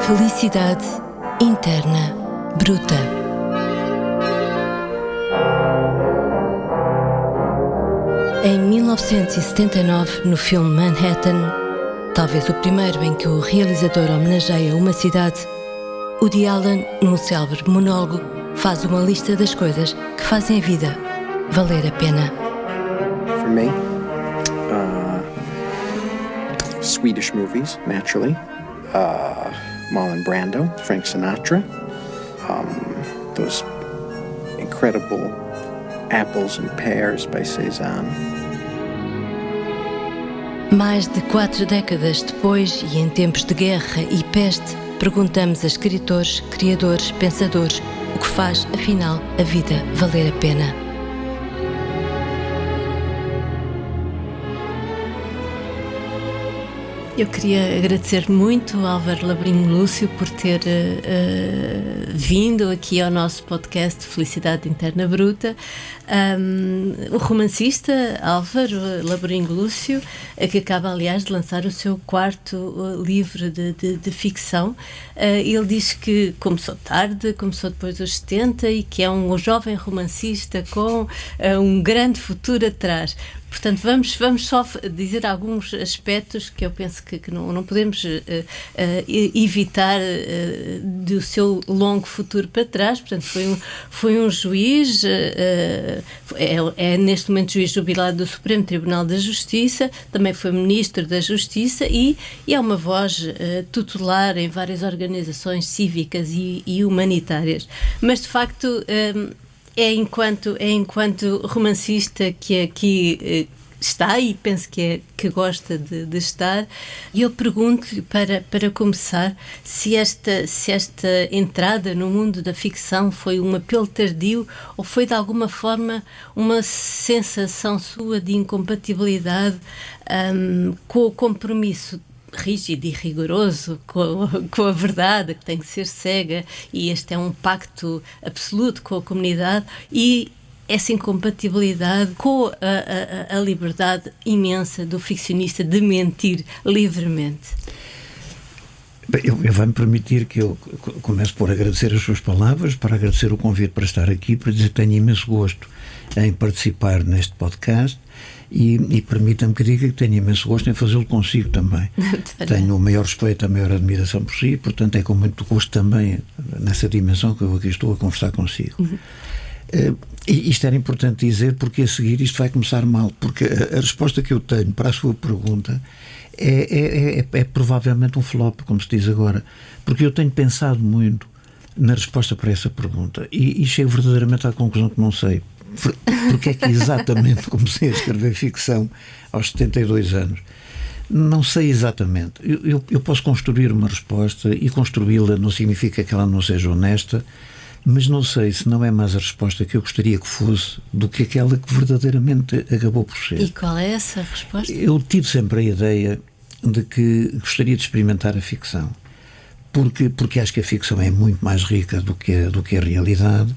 Felicidade interna bruta. Em 1979, no filme Manhattan, talvez o primeiro em que o realizador homenageia uma cidade, Woody Allen, num célebre monólogo, faz uma lista das coisas que fazem a vida valer a pena. For me, Swedish movies, naturally. Marlon Brando, Frank Sinatra. Those incredible Apples and Pears by Cézanne. Mais de 4 décadas depois, e em tempos de guerra e peste, perguntamos a escritores, criadores, pensadores o que faz, afinal, a vida valer a pena. Eu queria agradecer muito ao Álvaro Labrinho Lúcio por ter vindo aqui ao nosso podcast Felicidade Interna Bruta. O romancista Álvaro Labrinho Lúcio, que acaba, aliás, de lançar o seu 4º livro de ficção. Ele diz que começou tarde, começou depois dos 70 e que é um jovem romancista com um grande futuro atrás. Portanto, vamos só dizer alguns aspectos que eu penso que não podemos evitar do seu longo futuro para trás. Portanto, foi um juiz, é neste momento juiz jubilado do Supremo Tribunal da Justiça, também foi ministro da Justiça e é uma voz tutelar em várias organizações cívicas e humanitárias. Mas, de facto, é enquanto romancista que aqui está e penso que gosta de estar. E eu pergunto-lhe, para começar, se esta entrada no mundo da ficção foi um apelo tardio ou foi de alguma forma uma sensação sua de incompatibilidade com o compromisso rígido e rigoroso com a verdade, que tem que ser cega, e este é um pacto absoluto com a comunidade, e essa incompatibilidade com a liberdade imensa do ficcionista de mentir livremente. Bem, eu vai-me permitir que eu comece por agradecer as suas palavras, para agradecer o convite para estar aqui, para dizer que tenho imenso gosto em participar neste podcast. E permita-me que diga que tenho imenso gosto em fazê-lo consigo também. Tenho o maior respeito, a maior admiração por si, portanto é com muito gosto também nessa dimensão que eu aqui estou a conversar consigo. E isto era importante dizer, porque a seguir isto vai começar mal, porque a resposta que eu tenho para a sua pergunta é provavelmente um flop, como se diz agora, porque eu tenho pensado muito na resposta para essa pergunta e chego verdadeiramente à conclusão que não sei porque é que exatamente comecei a escrever ficção aos 72 anos. Não sei exatamente. Eu posso construir uma resposta, e construí-la não significa que ela não seja honesta, mas não sei se não é mais a resposta que eu gostaria que fosse do que aquela que verdadeiramente acabou por ser. E qual é essa resposta? Eu tive sempre a ideia de que gostaria de experimentar a ficção, porque acho que a ficção é muito mais rica do que a realidade.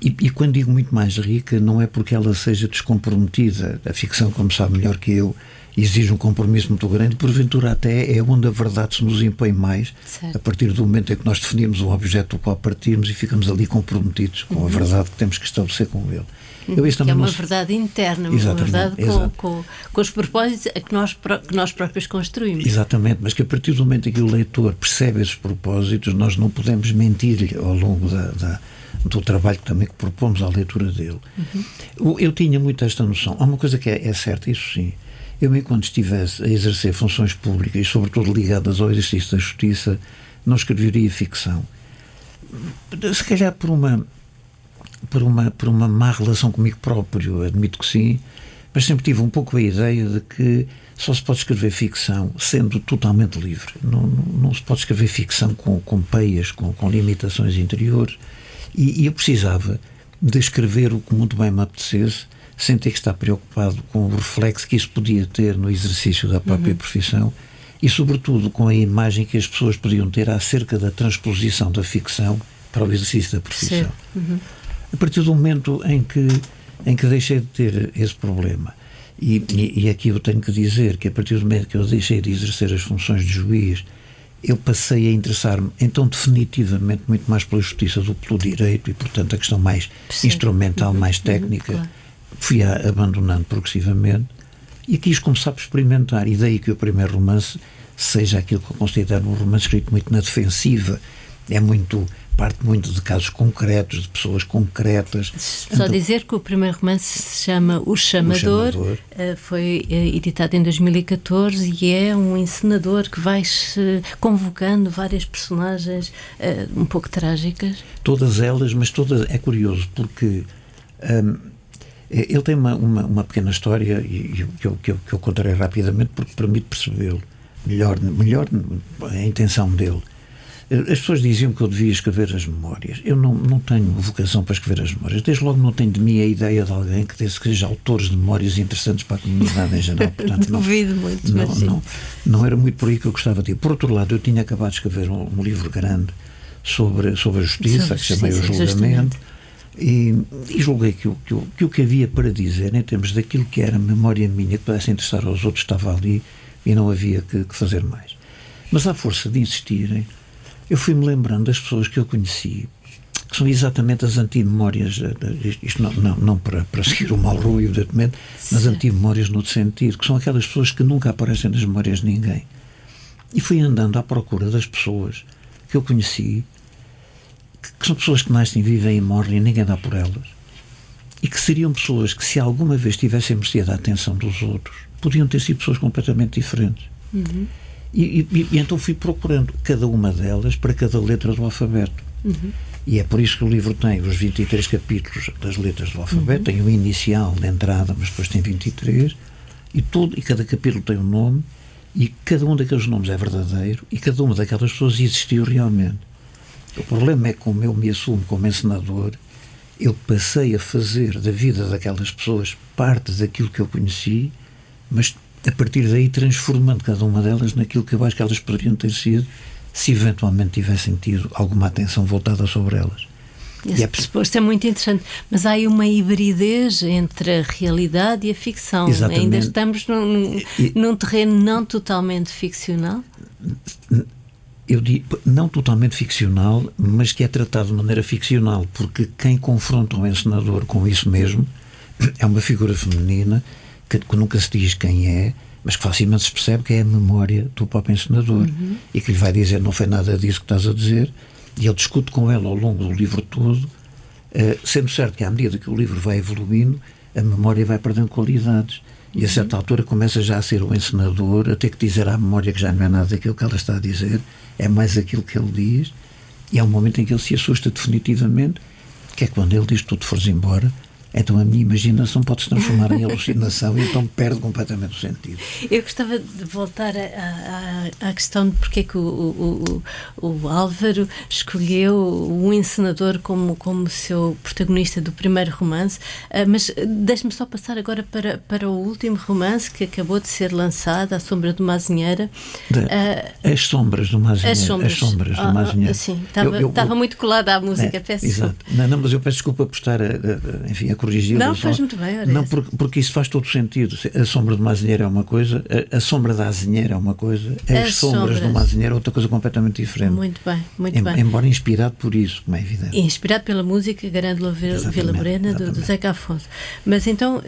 E quando digo muito mais rica, não é porque ela seja descomprometida. A ficção, como sabe melhor que eu, exige um compromisso muito grande, porventura até é onde a verdade se nos impõe mais, certo, a partir do momento em que nós definimos o objeto do qual partirmos e ficamos ali comprometidos com a verdade que temos que estabelecer com ele. Que é uma verdade interna, uma verdade com os propósitos que nós próprios construímos. Exatamente, mas que a partir do momento em que o leitor percebe esses propósitos, nós não podemos mentir-lhe ao longo do trabalho também que propomos à leitura dele. Eu tinha muito esta noção. Há uma coisa que é certa, isso sim. Eu, enquanto estivesse a exercer funções públicas e sobretudo ligadas ao exercício da justiça, não escreveria ficção. Se calhar por uma má relação comigo próprio, admito que sim, mas sempre tive um pouco a ideia de que só se pode escrever ficção sendo totalmente livre. Não se pode escrever ficção com peias, com limitações interiores. E eu precisava de escrever o que muito bem me apetecesse, sem ter que estar preocupado com o reflexo que isso podia ter no exercício da própria profissão e, sobretudo, com a imagem que as pessoas podiam ter acerca da transposição da ficção para o exercício da profissão. A partir do momento em que deixei de ter esse problema, e aqui eu tenho que dizer que a partir do momento que eu deixei de exercer as funções de juiz eu passei a interessar-me, então, definitivamente, muito mais pela justiça do que pelo direito, e, portanto, a questão mais instrumental, mais técnica, claro. fui abandonando progressivamente, e quis começar por experimentar, e daí que o primeiro romance seja aquilo que eu considero um romance escrito muito na defensiva, parte muito de casos concretos, de pessoas concretas. Só dizer que o primeiro romance se chama O Chamador. Foi editado em 2014 e é um encenador que vai convocando várias personagens um pouco trágicas. Todas elas, mas todas, é curioso, porque ele tem uma pequena história que eu contarei rapidamente porque permite percebê-lo melhor a intenção dele. As pessoas diziam que eu devia escrever as memórias. Eu não tenho vocação para escrever as memórias. Desde logo não tenho de mim a ideia de alguém que seja autores de memórias interessantes para a comunidade em geral. Portanto, duvido muito, mas sim. Não era muito por aí que eu gostava de ir. Por outro lado, eu tinha acabado de escrever um livro grande sobre a justiça, que chamei O Julgamento, e julguei que o que havia para dizer, em termos daquilo que era memória minha, que pudesse interessar aos outros, estava ali e não havia que fazer mais. Mas à força de insistirem, eu fui-me lembrando das pessoas que eu conheci, que são exatamente as antimemórias, isto não para seguir o Malraux, evidentemente, mas antimemórias no outro sentido, que são aquelas pessoas que nunca aparecem nas memórias de ninguém. E fui andando à procura das pessoas que eu conheci, que são pessoas que nascem, vivem e morrem e ninguém dá por elas. E que seriam pessoas que, se alguma vez tivessem merecido a atenção dos outros, podiam ter sido pessoas completamente diferentes. Uhum. E então fui procurando cada uma delas para cada letra do alfabeto. Uhum. E é por isso que o livro tem os 23 capítulos das letras do alfabeto, tem o inicial de entrada, mas depois tem 23, e cada capítulo tem um nome, e cada um daqueles nomes é verdadeiro, e cada uma daquelas pessoas existiu realmente. O problema é que, como eu me assumo como encenador, eu passei a fazer da vida daquelas pessoas parte daquilo que eu conheci, mas a partir daí transformando cada uma delas naquilo que eu acho que elas poderiam ter sido se eventualmente tivessem tido alguma atenção voltada sobre elas. Esse pressuposto é muito interessante, mas há aí uma hibridez entre a realidade e a ficção. Exatamente. Ainda estamos num terreno não totalmente ficcional? Eu digo, não totalmente ficcional, mas que é tratado de maneira ficcional, porque quem confronta um encenador com isso mesmo é uma figura feminina que nunca se diz quem é, mas que facilmente se percebe que é a memória do próprio encenador, e que lhe vai dizer: não foi nada disso que estás a dizer, e ele discute com ela ao longo do livro todo, sendo certo que à medida que o livro vai evoluindo, a memória vai perdendo qualidades, e a certa altura começa já a ser o encenador a ter que dizer à memória que já não é nada daquilo que ela está a dizer, é mais aquilo que ele diz, e é um momento em que ele se assusta definitivamente, que é quando ele diz: tu te fores embora, então a minha imaginação pode se transformar em alucinação, e então perde completamente o sentido. Eu gostava de voltar à questão de porque é que o Álvaro escolheu o encenador como seu protagonista do primeiro romance, mas deixe-me só passar agora para o último romance que acabou de ser lançado, A Sombra de uma Azinheira. As Sombras de uma Azinheira. As Sombras de uma Azinheira. Sim, estava muito colada à música, peço desculpa. Não, mas eu peço desculpa por estar a corrigi-lo. Não, faz muito bem. Não, porque isso faz todo sentido. A Sombra de uma Azinheira é uma coisa, a Sombra da Azinheira é uma coisa, as Sombras de uma Azinheira é outra coisa completamente diferente. Muito bem, muito bem. Embora inspirado por isso, como é evidente. Inspirado pela música Grândola Vila Morena, do Zeca Afonso. Mas então,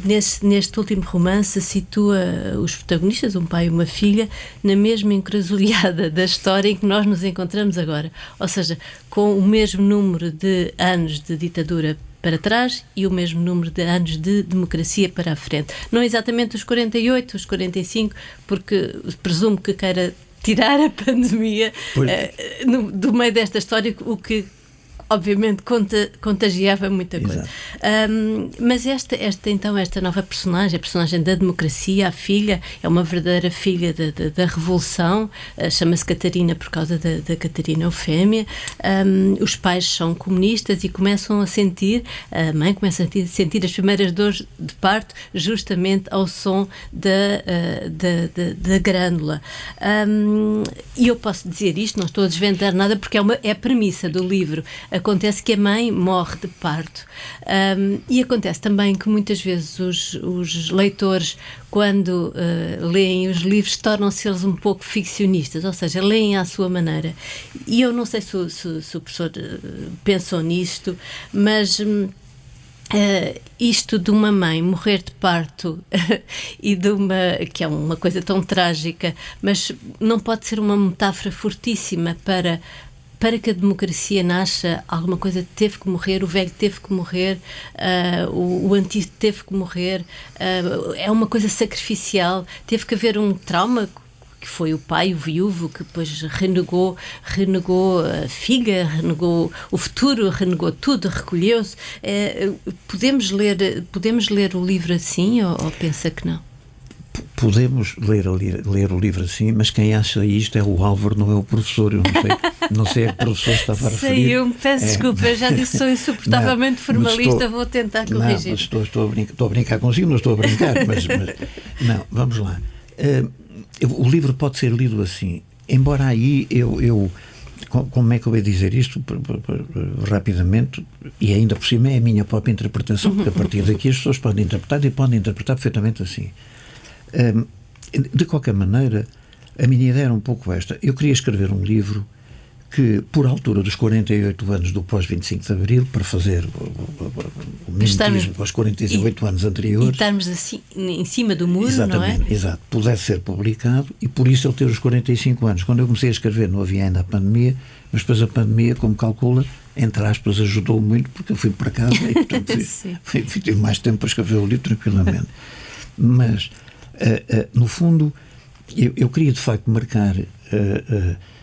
neste último romance, situa os protagonistas, um pai e uma filha, na mesma encruzilhada da história em que nós nos encontramos agora. Ou seja, com o mesmo número de anos de ditadura para trás e o mesmo número de anos de democracia para a frente. Não exatamente os 48, os 45, porque presumo que queira tirar a pandemia do meio desta história, o que obviamente contagiava muita coisa. Mas esta nova personagem, a personagem da democracia, a filha, é uma verdadeira filha da Revolução, chama-se Catarina por causa da Catarina Eufémia. Os pais são comunistas e começam a sentir, a mãe começa a sentir as primeiras dores de parto justamente ao som da grândola. E eu posso dizer isto, não estou a desvendar nada, porque é a premissa do livro. acontece que a mãe morre de parto. E acontece também que muitas vezes os leitores, quando leem os livros, tornam-se eles um pouco ficcionistas, ou seja, leem à sua maneira. E eu não sei se o professor pensou nisto, mas isto de uma mãe morrer de parto e que é uma coisa tão trágica, mas não pode ser uma metáfora fortíssima para que a democracia nasça. Alguma coisa teve que morrer, o velho teve que morrer, o antigo teve que morrer, é uma coisa sacrificial, teve que haver um trauma, que foi o pai, o viúvo, que depois renegou a filha, renegou o futuro, renegou tudo, recolheu-se. Podemos ler o livro assim, ou pensa que não? Podemos ler o livro assim, mas quem acha isto é o Álvaro, não é o professor. Eu não sei a que professor estava a referir. Eu peço desculpa, eu já disse que sou insuportavelmente formalista, vou tentar corrigir. Não, mas estou a brincar consigo, não estou a brincar, mas não, vamos lá. O livro pode ser lido assim, embora aí como é que eu ia dizer isto rapidamente, e ainda por cima é a minha própria interpretação, porque a partir daqui as pessoas podem interpretar e podem interpretar perfeitamente assim. De qualquer maneira, a minha ideia era um pouco esta. Eu queria escrever um livro que, por altura dos 48 anos do pós-25 de Abril, para fazer o mimetismo com os 48 anos anteriores... E estarmos assim, em cima do muro, exatamente, não é? Exato, pudesse ser publicado, e por isso ele ter os 45 anos. Quando eu comecei a escrever não havia ainda a pandemia, mas depois a pandemia, como calcula, entre aspas, ajudou muito, porque eu fui para casa e, portanto, tive mais tempo para escrever o livro tranquilamente. Mas, no fundo, eu queria de facto marcar...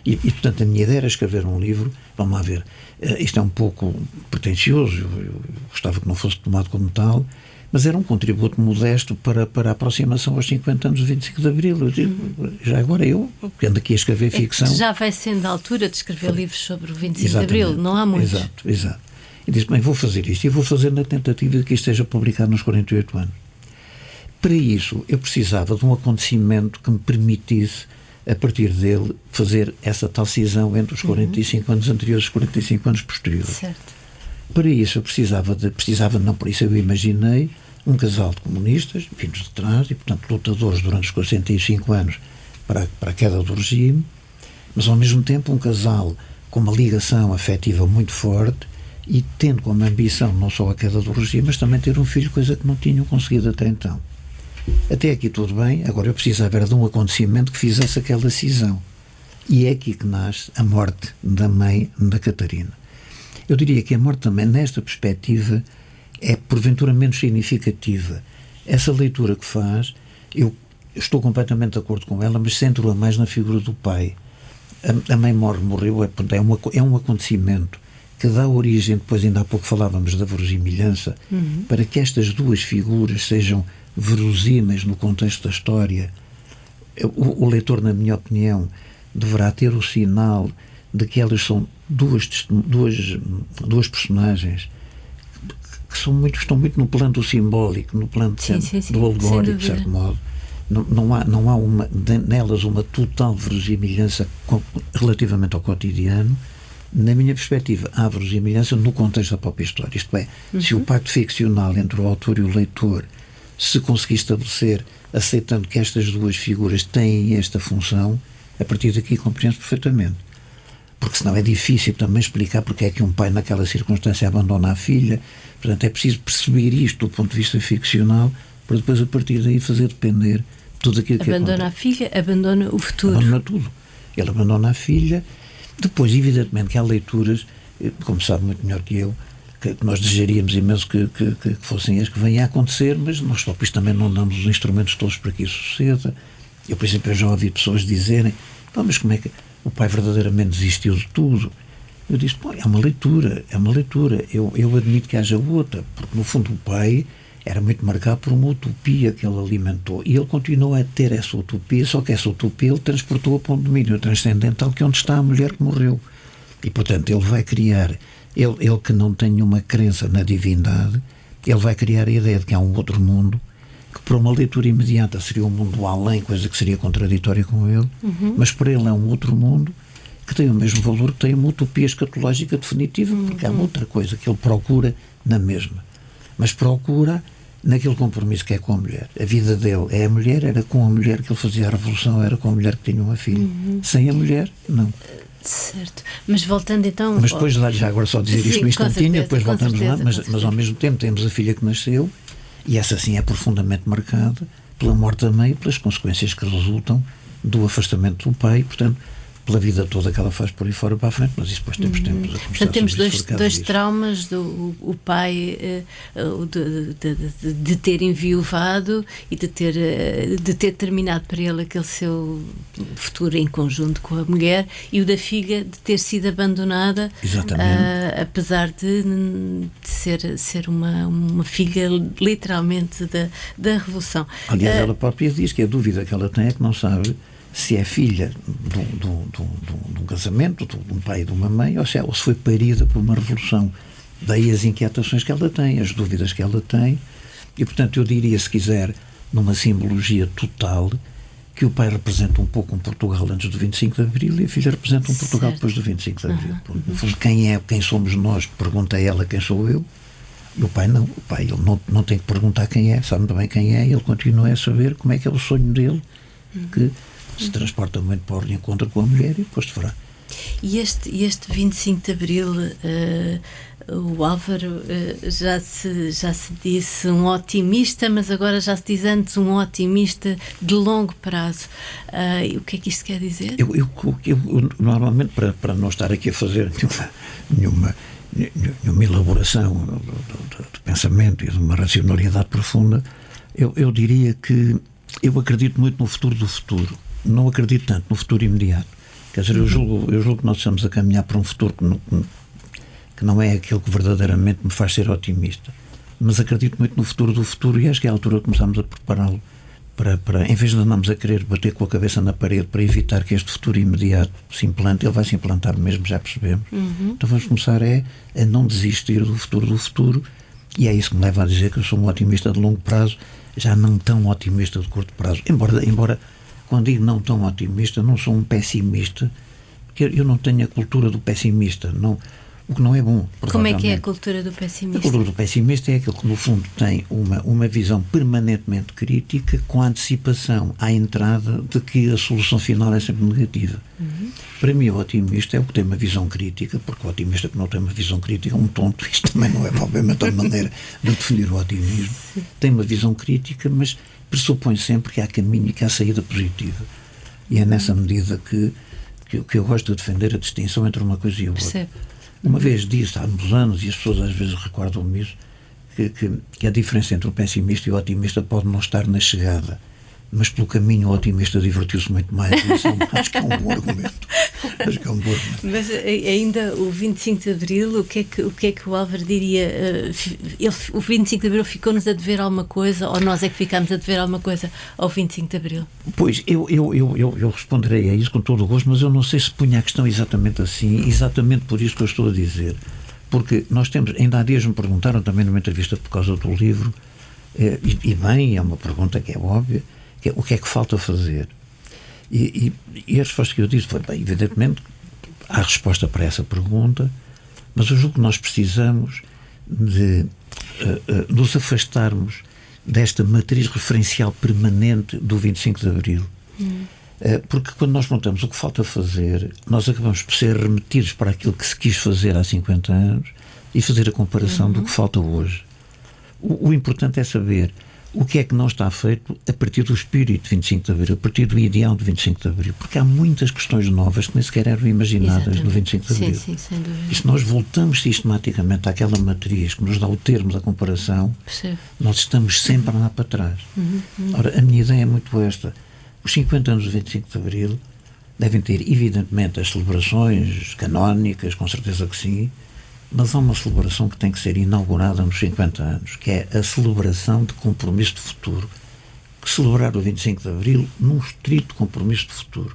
E, portanto, a minha ideia era escrever um livro. Vamos lá ver, isto é um pouco pretencioso, eu gostava que não fosse tomado como tal, mas era um contributo modesto para a aproximação aos 50 anos do 25 de Abril. Eu digo, já agora eu, que ando aqui a escrever ficção... Já vai sendo a altura de escrever livros sobre o 25 de Abril, não há muitos. Exato. E disse, bem, vou fazer isto, e vou fazer na tentativa de que isto esteja publicado nos 48 anos. Para isso, eu precisava de um acontecimento que me permitisse, a partir dele, fazer essa tal cisão entre os 45 anos anteriores e os 45 anos posteriores. Certo. Para isso eu por isso eu imaginei um casal de comunistas, vindos de trás, e portanto lutadores durante os 45 anos para a queda do regime, mas ao mesmo tempo um casal com uma ligação afetiva muito forte e tendo como ambição não só a queda do regime, mas também ter um filho, coisa que não tinham conseguido até então. Até aqui tudo bem, agora eu precisava era de um acontecimento que fizesse aquela cisão. E é aqui que nasce a morte da mãe da Catarina. Eu diria que a morte também, nesta perspectiva, é porventura menos significativa. Essa leitura que faz, eu estou completamente de acordo com ela, mas centro-a mais na figura do pai. A mãe morreu, é um acontecimento que dá origem, depois ainda há pouco falávamos da verosimilhança, para que estas duas figuras sejam verosímeis no contexto da história. O leitor, na minha opinião, deverá ter o sinal de que elas são duas personagens que estão muito no plano do simbólico, no plano do alegórico, de certo modo. Não há nelas uma total verosimilhança relativamente ao cotidiano. Na minha perspectiva, há verosimilhança no contexto da própria história. Isto é, se o pacto ficcional entre o autor e o leitor se conseguir estabelecer, aceitando que estas duas figuras têm esta função, a partir daqui compreende perfeitamente. Porque senão é difícil também explicar porque é que um pai naquela circunstância abandona a filha. Portanto, é preciso perceber isto do ponto de vista ficcional para depois, a partir daí, fazer depender tudo aquilo que acontece. Abandona a filha, abandona o futuro. Abandona tudo. Ele abandona a filha. Depois, evidentemente, que há leituras, como sabe muito melhor que eu, que nós desejaríamos imenso que fossem as que vêm a acontecer, mas nós próprios também não damos os instrumentos todos para que isso suceda. Eu, por exemplo, já ouvi pessoas dizerem, mas como é que o pai verdadeiramente desistiu de tudo? Eu disse, é uma leitura. Eu admito que haja outra, porque no fundo o pai era muito marcado por uma utopia que ele alimentou, e ele continua a ter essa utopia, só que essa utopia ele transportou para um domínio transcendental, que é onde está a mulher que morreu. E, portanto, ele vai criar, ele que não tem nenhuma crença na divindade, ele vai criar a ideia de que há um outro mundo, que para uma leitura imediata seria um mundo além, coisa que seria contraditória com ele, mas para ele é um outro mundo, que que tem o mesmo valor que tem uma utopia escatológica definitiva, porque há outra coisa que ele procura na mesma, mas procura naquele compromisso que é com a mulher. A vida dele é a mulher, era com a mulher que ele fazia a revolução, era com a mulher que tinha uma filha. Sem a mulher, não. Certo. Mas voltando então... Mas depois, já agora só dizer isto no instantinho, depois voltamos lá, mas ao mesmo tempo temos a filha que nasceu, e essa sim é profundamente marcada pela morte da mãe e pelas consequências que resultam do afastamento do pai, portanto, pela vida toda que ela faz por aí fora para a frente, mas isso depois temos tempo a conversar. Portanto, temos dois disso. traumas, o pai de ter enviuvado e de ter terminado para ele aquele seu futuro em conjunto com a mulher, e o da filha de ter sido abandonada, apesar de ser uma filha literalmente da Revolução. Aliás, ela própria diz que a dúvida que ela tem é que não sabe se é filha de um casamento, de um pai e de uma mãe, ou se foi parida por uma revolução. Daí as inquietações que ela tem, as dúvidas que ela tem, e portanto eu diria, se quiser, numa simbologia total, que o pai representa um pouco um Portugal antes do 25 de Abril e a filha representa um Portugal depois do 25 de Abril. No fundo, quem somos nós? Pergunta ela quem sou eu. E o pai não. O pai ele não tem que perguntar quem é, sabe bem quem é, ele continua a saber como é que é o sonho dele, que se transporta muito para o encontro com a mulher e depois fará. E este 25 de Abril, o Álvaro já se disse um otimista, mas agora já se diz antes um otimista de longo prazo. O que é que isto quer dizer? Eu normalmente, para não estar aqui a fazer nenhuma elaboração do pensamento e de uma racionalidade profunda, eu diria que eu acredito muito no futuro do futuro. Não acredito tanto no futuro imediato. Quer dizer, eu julgo que nós estamos a caminhar para um futuro que não é aquele que verdadeiramente me faz ser otimista. Mas acredito muito no futuro do futuro, e acho que é a altura que começamos a prepará-lo para, em vez de andarmos a querer bater com a cabeça na parede para evitar que este futuro imediato se implante, ele vai se implantar mesmo, já percebemos. Então vamos começar a não desistir do futuro, e é isso que me leva a dizer que eu sou um otimista de longo prazo, já não tão otimista de curto prazo. Embora quando digo não tão otimista, não sou um pessimista, porque eu não tenho a cultura do pessimista, o que não é bom. Como é que é a cultura do pessimista? A cultura do pessimista é aquele que, no fundo, tem uma visão permanentemente crítica, com a antecipação à entrada de que a solução final é sempre negativa. Para mim, o otimista é o que tem uma visão crítica, porque o otimista que não tem uma visão crítica é um tonto. Isto também não é, obviamente, a maneira de definir o otimismo. Tem uma visão crítica, mas pressupõe sempre que há caminho e que há saída positiva. E é nessa medida que eu gosto de defender a distinção entre uma coisa e outra. Percebe. Uma vez disse, há uns anos, e as pessoas às vezes recordam-me isso, que a diferença entre o pessimista e o otimista pode não estar na chegada, mas pelo caminho o otimista divertiu-se muito mais. Acho que é um bom argumento. Mas ainda o 25 de Abril, o que é que o Álvaro diria? O 25 de Abril ficou-nos a dever alguma coisa, ou nós é que ficámos a dever alguma coisa ao 25 de Abril? Pois, eu responderei a isso com todo o gosto, mas eu não sei se punha a questão exatamente assim, exatamente por isso que eu estou a dizer. Porque nós temos, ainda há dias me perguntaram também numa entrevista por causa do livro, e bem, é uma pergunta que é óbvia, que é o que é que falta fazer? E a resposta que eu disse foi, bem, evidentemente há resposta para essa pergunta, mas eu julgo que nós precisamos de nos afastarmos desta matriz referencial permanente do 25 de Abril. Porque quando nós perguntamos o que falta fazer, nós acabamos por ser remetidos para aquilo que se quis fazer há 50 anos e fazer a comparação do que falta hoje. O importante é saber o que é que não está feito a partir do espírito de 25 de Abril, a partir do ideal de 25 de Abril, porque há muitas questões novas que nem sequer eram imaginadas no 25 de Abril. Sim, sem dúvida. E se nós voltamos sistematicamente àquela matriz que nos dá o termo da comparação, nós estamos sempre a andar para trás. Ora, a minha ideia é muito esta. Os 50 anos do 25 de Abril devem ter, evidentemente, as celebrações canónicas, com certeza que sim, mas há uma celebração que tem que ser inaugurada nos 50 anos, que é a celebração de compromisso de futuro. Celebrar o 25 de Abril num estrito compromisso de futuro.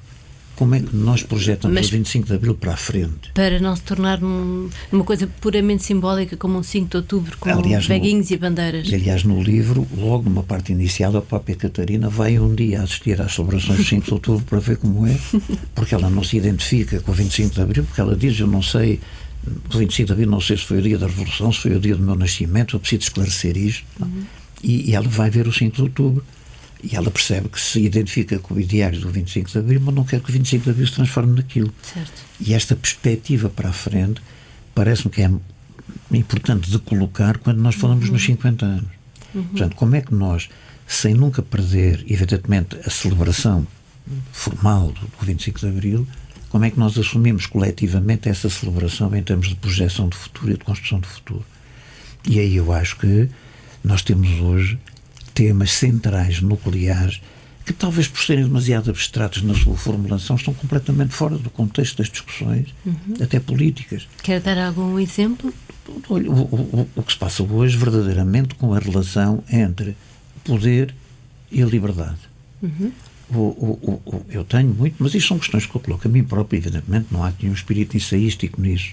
como é que nós projetamos o 25 de Abril para a frente? Para não se tornar uma coisa puramente simbólica, como um 5 de Outubro, com veguinhos e bandeiras. Aliás, no livro, logo numa parte inicial, a própria Catarina vai um dia assistir às celebrações do 5 de Outubro para ver como é, porque ela não se identifica com o 25 de Abril, porque ela diz, eu não sei, o 25 de Abril não sei se foi o dia da Revolução, se foi o dia do meu nascimento, eu preciso esclarecer isto. E ela vai ver o 5 de Outubro. E ela percebe que se identifica com o ideário do 25 de Abril, mas não quer que o 25 de Abril se transforme naquilo. Certo. E esta perspectiva para a frente parece-me que é importante de colocar quando nós falamos nos 50 anos. Portanto, como é que nós, sem nunca perder, evidentemente, a celebração formal do 25 de Abril, como é que nós assumimos coletivamente essa celebração em termos de projeção de futuro e de construção de futuro? E aí eu acho que nós temos hoje temas centrais, nucleares, que talvez por serem demasiado abstratos na sua formulação, estão completamente fora do contexto das discussões, até políticas. Quer dar algum exemplo? Olha, o que se passa hoje, verdadeiramente, com a relação entre poder e a liberdade. Eu tenho muito, mas isto são questões que eu coloco a mim próprio, evidentemente, não há nenhum espírito ensaístico nisso.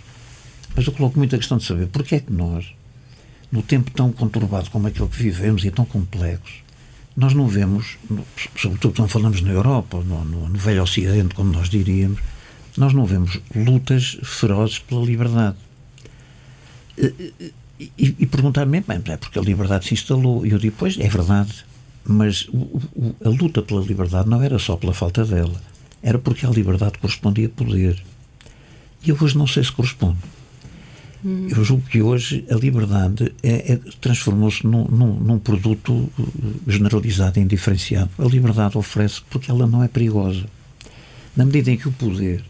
Mas eu coloco muito a questão de saber porque é que nós, no tempo tão conturbado como aquele que vivemos e tão complexo, nós não vemos, sobretudo quando falamos na Europa, no velho Ocidente, como nós diríamos, nós não vemos lutas ferozes pela liberdade. E perguntar-me, bem, é porque a liberdade se instalou. E eu digo, pois, é verdade, mas a luta pela liberdade não era só pela falta dela, era porque a liberdade correspondia a poder. E eu hoje não sei se corresponde. Eu julgo que hoje a liberdade transformou-se num produto generalizado e indiferenciado. A liberdade oferece porque ela não é perigosa. Na medida em que o poder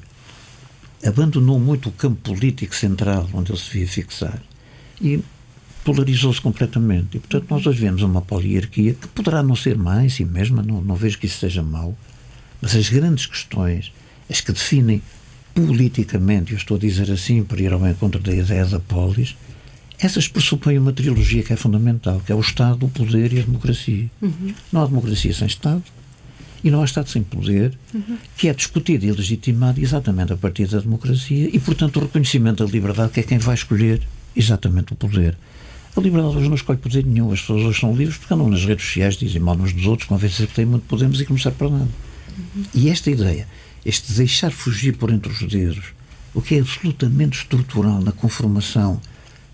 abandonou muito o campo político central onde ele se devia fixar e polarizou-se completamente. E, portanto, nós hoje vemos uma poliarquia que poderá não ser má em si mesma, não vejo que isso seja mau, mas as grandes questões, as que definem politicamente, eu estou a dizer assim para ir ao encontro da ideia da polis, essas pressupõem uma trilogia que é fundamental, que é o Estado, o poder e a democracia. Não há democracia sem Estado e não há Estado sem poder, que é discutido e legitimado exatamente a partir da democracia e, portanto, o reconhecimento da liberdade, que é quem vai escolher exatamente o poder. A liberdade hoje não escolhe poder nenhum, as pessoas hoje são livres porque andam nas redes sociais, dizem mal uns dos outros, convencem que têm muito poder, mas e que não serve para nada. E esta ideia, este deixar fugir por entre os dedos, o que é absolutamente estrutural na conformação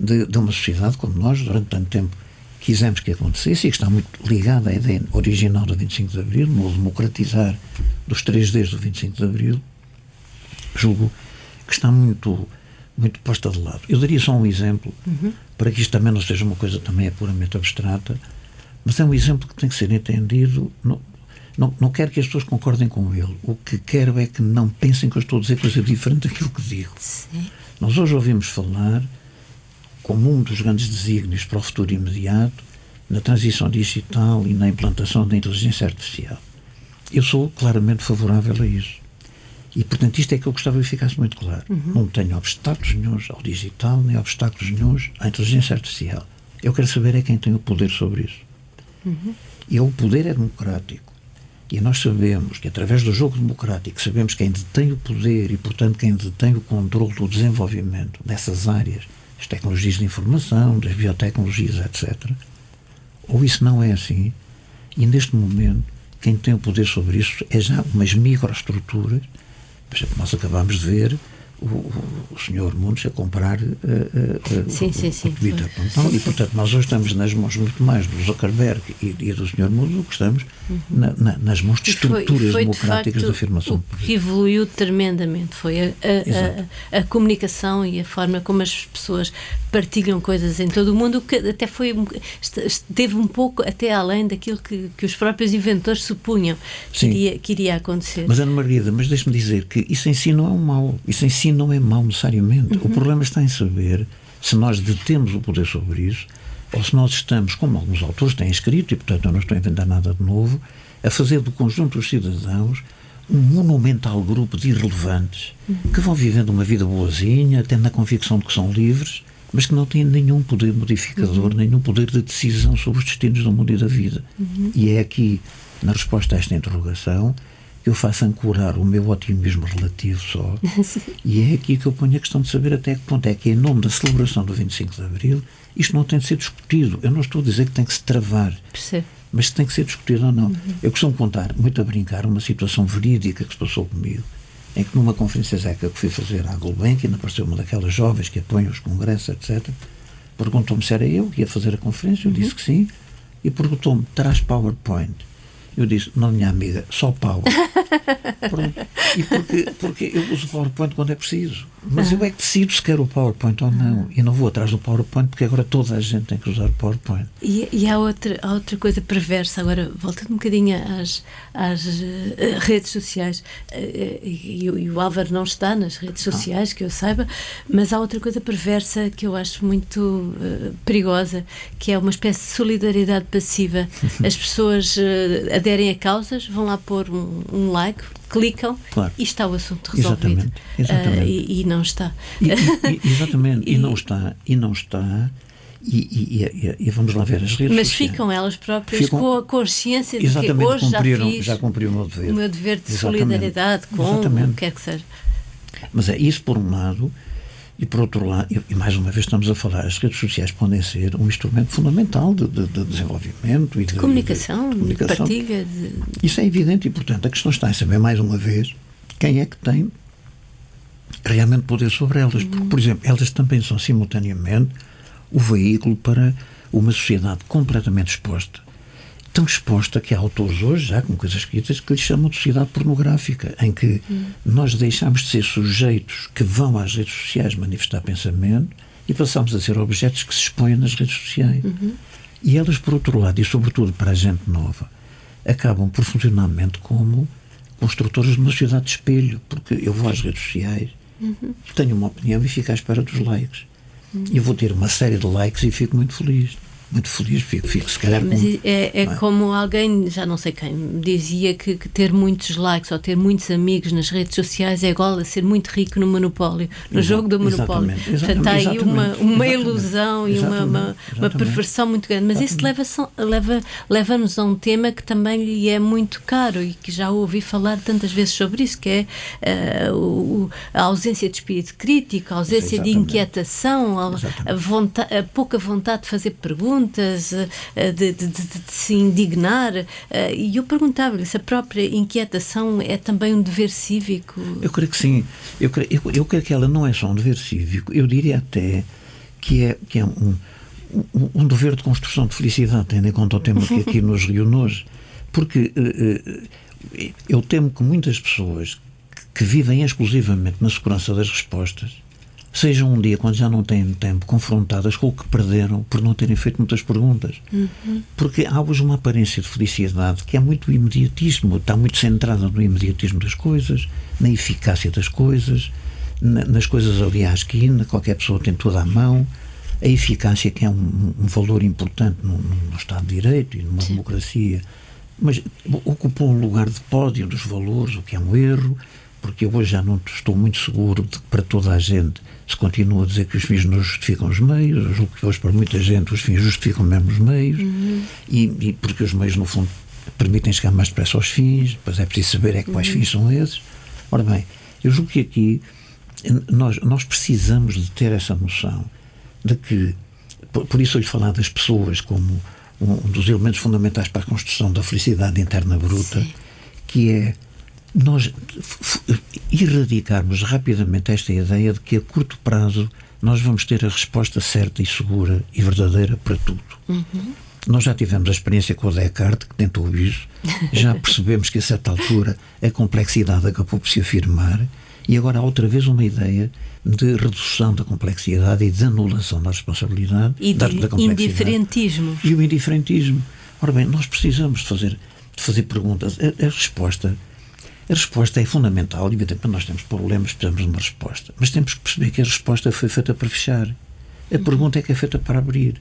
de uma sociedade como nós, durante tanto tempo, quisemos que acontecesse, e que está muito ligada à ideia original do 25 de Abril, no democratizar dos 3Ds do 25 de Abril, julgo que está muito posta de lado. Eu daria só um exemplo, para que isto também não seja uma coisa também puramente abstrata, mas é um exemplo que tem que ser entendido. Não quero que as pessoas concordem com ele. O que quero é que não pensem que eu estou a dizer coisa diferente daquilo que digo. Sim. Nós hoje ouvimos falar, como um dos grandes desígnios para o futuro imediato, na transição digital e na implantação da inteligência artificial. Eu sou claramente favorável a isso. E, portanto, isto é que eu gostava que ficasse muito claro. Não tenho obstáculos nenhuns ao digital, nem obstáculos nenhuns à inteligência artificial. Eu quero saber é quem tem o poder sobre isso. E o poder é democrático. E nós sabemos que, através do jogo democrático, sabemos quem detém o poder e, portanto, quem detém o controle do desenvolvimento dessas áreas, as tecnologias de informação, das biotecnologias, etc. Ou isso não é assim, e neste momento, quem tem o poder sobre isso é já umas microestruturas. Por exemplo, nós acabamos de ver o Sr. Mundos a comprar o Twitter. E, portanto, nós hoje estamos nas mãos muito mais do Zuckerberg e do Sr. Mundos do que estamos nas mãos de estruturas democráticas de afirmação. O que evoluiu tremendamente foi a comunicação e a forma como as pessoas partilham coisas em todo o mundo, que até esteve um pouco até além daquilo que os próprios inventores supunham que iria acontecer. Mas, Ana Margarida, deixe-me dizer que isso em si não é um mau. Isso em si não é mau necessariamente. O problema está em saber se nós detemos o poder sobre isso ou se nós estamos, como alguns autores têm escrito, e portanto eu não estou a inventar nada de novo, a fazer do conjunto dos cidadãos um monumental grupo de irrelevantes que vão vivendo uma vida boazinha, tendo a convicção de que são livres, mas que não têm nenhum poder modificador, nenhum poder de decisão sobre os destinos do mundo e da vida. E é aqui, na resposta a esta interrogação, que eu faço ancorar o meu otimismo relativo só. E é aqui que eu ponho a questão de saber até que ponto é que, em nome da celebração do 25 de Abril, isto não tem de ser discutido. Eu não estou a dizer que tem que se travar, mas se tem que ser discutido ou não. Eu costumo contar, muito a brincar, uma situação verídica que se passou comigo, em que numa conferência ZECA que fui fazer à Gulbenkian, apareceu uma daquelas jovens que apoiam os congressos, etc. Perguntou-me se era eu que ia fazer a conferência, eu disse que sim, e perguntou-me, traz PowerPoint? Eu disse, não, minha amiga, só Power. Pronto. E porque eu uso o PowerPoint quando é preciso. Mas eu é que decido se quero o PowerPoint ou não. E não vou atrás do PowerPoint porque agora toda a gente tem que usar o PowerPoint. E há outra coisa perversa, agora voltando um bocadinho às redes sociais. E o Álvaro não está nas redes sociais, que eu saiba, mas há outra coisa perversa que eu acho muito perigosa, que é uma espécie de solidariedade passiva. As pessoas aderem a causas, vão lá pôr um like, clicam, claro, e está o assunto resolvido. Exatamente. E não está. Exatamente, e não está. E vamos lá ver as redes mas sociais. ficam elas próprias com a consciência de que hoje já cumpri o meu dever de solidariedade com o que quer que seja. Mas é isso por um lado. E por outro lado, e mais uma vez estamos a falar, as redes sociais podem ser um instrumento fundamental de desenvolvimento e de comunicação, de partilha. Isso é evidente e, portanto, a questão está em saber, mais uma vez, quem é que tem realmente poder sobre elas. Porque, por exemplo, elas também são simultaneamente o veículo para uma sociedade completamente exposta. Tão exposta que há autores hoje, já com coisas escritas, que lhe chamam de sociedade pornográfica, em que nós deixamos de ser sujeitos que vão às redes sociais manifestar pensamento e passamos a ser objetos que se expõem nas redes sociais. E elas, por outro lado, e sobretudo para a gente nova, acabam por funcionalmente como construtores de uma sociedade de espelho, porque eu vou às redes sociais, tenho uma opinião e fico à espera dos likes. E vou ter uma série de likes e fico muito feliz. Muito feliz, fico se calhar... Mas como alguém, já não sei quem, me dizia que ter muitos likes ou ter muitos amigos nas redes sociais é igual a ser muito rico no monopólio, no jogo do monopólio. Portanto, há aí uma ilusão e uma perversão muito grande. Mas isso leva-nos a um tema que também lhe é muito caro e que já ouvi falar tantas vezes sobre isso, que é a ausência de espírito crítico, a ausência de inquietação, a pouca vontade de fazer perguntas, de se indignar, e eu perguntava-lhe se a própria inquietação é também um dever cívico. Eu creio que sim. Eu creio que ela não é só um dever cívico, eu diria até que é um dever de construção de felicidade, tendo em conta o tema que aqui nos reúne hoje, porque eu temo que muitas pessoas que vivem exclusivamente na segurança das respostas sejam um dia, quando já não têm tempo, confrontadas com o que perderam por não terem feito muitas perguntas. Porque há hoje uma aparência de felicidade que é muito imediatismo, está muito centrada no imediatismo das coisas, na eficácia das coisas, nas coisas ali à esquina, qualquer pessoa tem tudo à mão, a eficácia que é um valor importante no Estado de Direito e numa democracia, mas ocupou um lugar de pódio dos valores, o que é um erro, porque eu hoje já não estou muito seguro de que para toda a gente se continua a dizer que os fins não justificam os meios. Eu julgo que hoje para muita gente os fins justificam mesmo os meios, e porque os meios no fundo permitem chegar mais depressa aos fins, depois é preciso saber quais fins são esses. Ora bem, eu julgo que aqui nós precisamos de ter essa noção de que, por isso eu lhe falar das pessoas como um dos elementos fundamentais para a construção da felicidade interna bruta, que é nós erradicarmos rapidamente esta ideia de que a curto prazo nós vamos ter a resposta certa e segura e verdadeira para tudo. Nós já tivemos a experiência com o Descartes, que tentou isso, já percebemos que a certa altura a complexidade acabou por se afirmar, e agora há outra vez uma ideia de redução da complexidade e de anulação da responsabilidade e da complexidade. Indiferentismo. E o indiferentismo. Ora bem, nós precisamos de fazer perguntas. A resposta é fundamental, evidentemente nós temos problemas, precisamos de uma resposta, mas temos que perceber que a resposta foi feita para fechar. A pergunta é que é feita para abrir.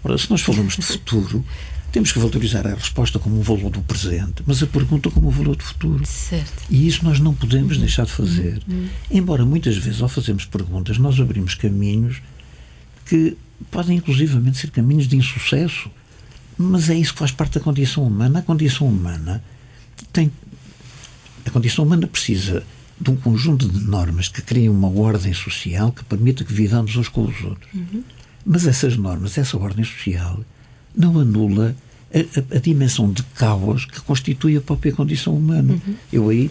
Ora, se nós falamos de futuro, temos que valorizar a resposta como um valor do presente, mas a pergunta como um valor do futuro. Certo. E isso nós não podemos deixar de fazer. Embora muitas vezes, ao fazermos perguntas, nós abrimos caminhos que podem inclusivamente ser caminhos de insucesso, mas é isso que faz parte da condição humana. A condição humana a condição humana precisa de um conjunto de normas que criem uma ordem social que permita que vivamos uns com os outros. Mas essas normas, essa ordem social, não anula a dimensão de caos que constitui a própria condição humana. Eu aí,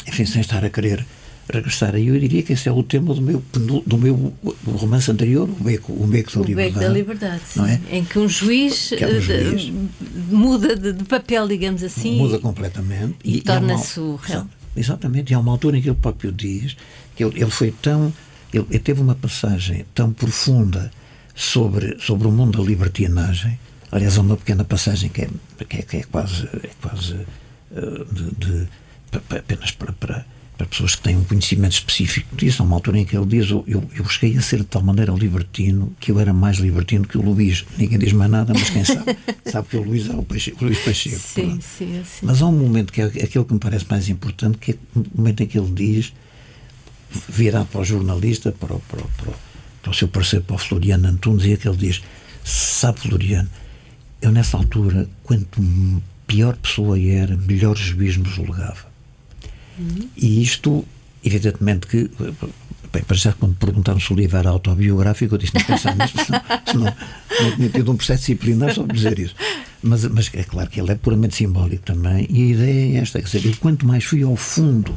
enfim, sem estar a querer regressar aí, eu diria que esse é o tema do meu romance anterior, o Beco da Liberdade. Não é? Em que um juiz, muda de papel, digamos assim. Muda completamente. E torna-se o réu. Exatamente. E há uma altura em que ele próprio diz que ele foi tão... Ele teve uma passagem tão profunda sobre o mundo da libertinagem. Aliás, há uma pequena passagem que é quase apenas para pessoas que têm um conhecimento específico disso. Há uma altura em que ele diz: eu cheguei a ser de tal maneira libertino que eu era mais libertino que o Luís. Ninguém diz mais nada, mas quem sabe que o Luís é o Luís Pacheco. Sim. Mas há um momento que é aquele que me parece mais importante, que é o momento em que ele diz, virado para o jornalista, para o seu parceiro, para o Floriano Antunes, e é que ele diz: sabe, Floriano, eu nessa altura, quanto pior pessoa era, melhor juiz me julgava. E isto, evidentemente que, bem, para já quando perguntaram se o livro era autobiográfico, eu disse: não pensar nisso, senão não tinha tido um processo disciplinar só para dizer isso. Mas é claro que ele é puramente simbólico também, e a ideia é esta, quer dizer, eu quanto mais fui ao fundo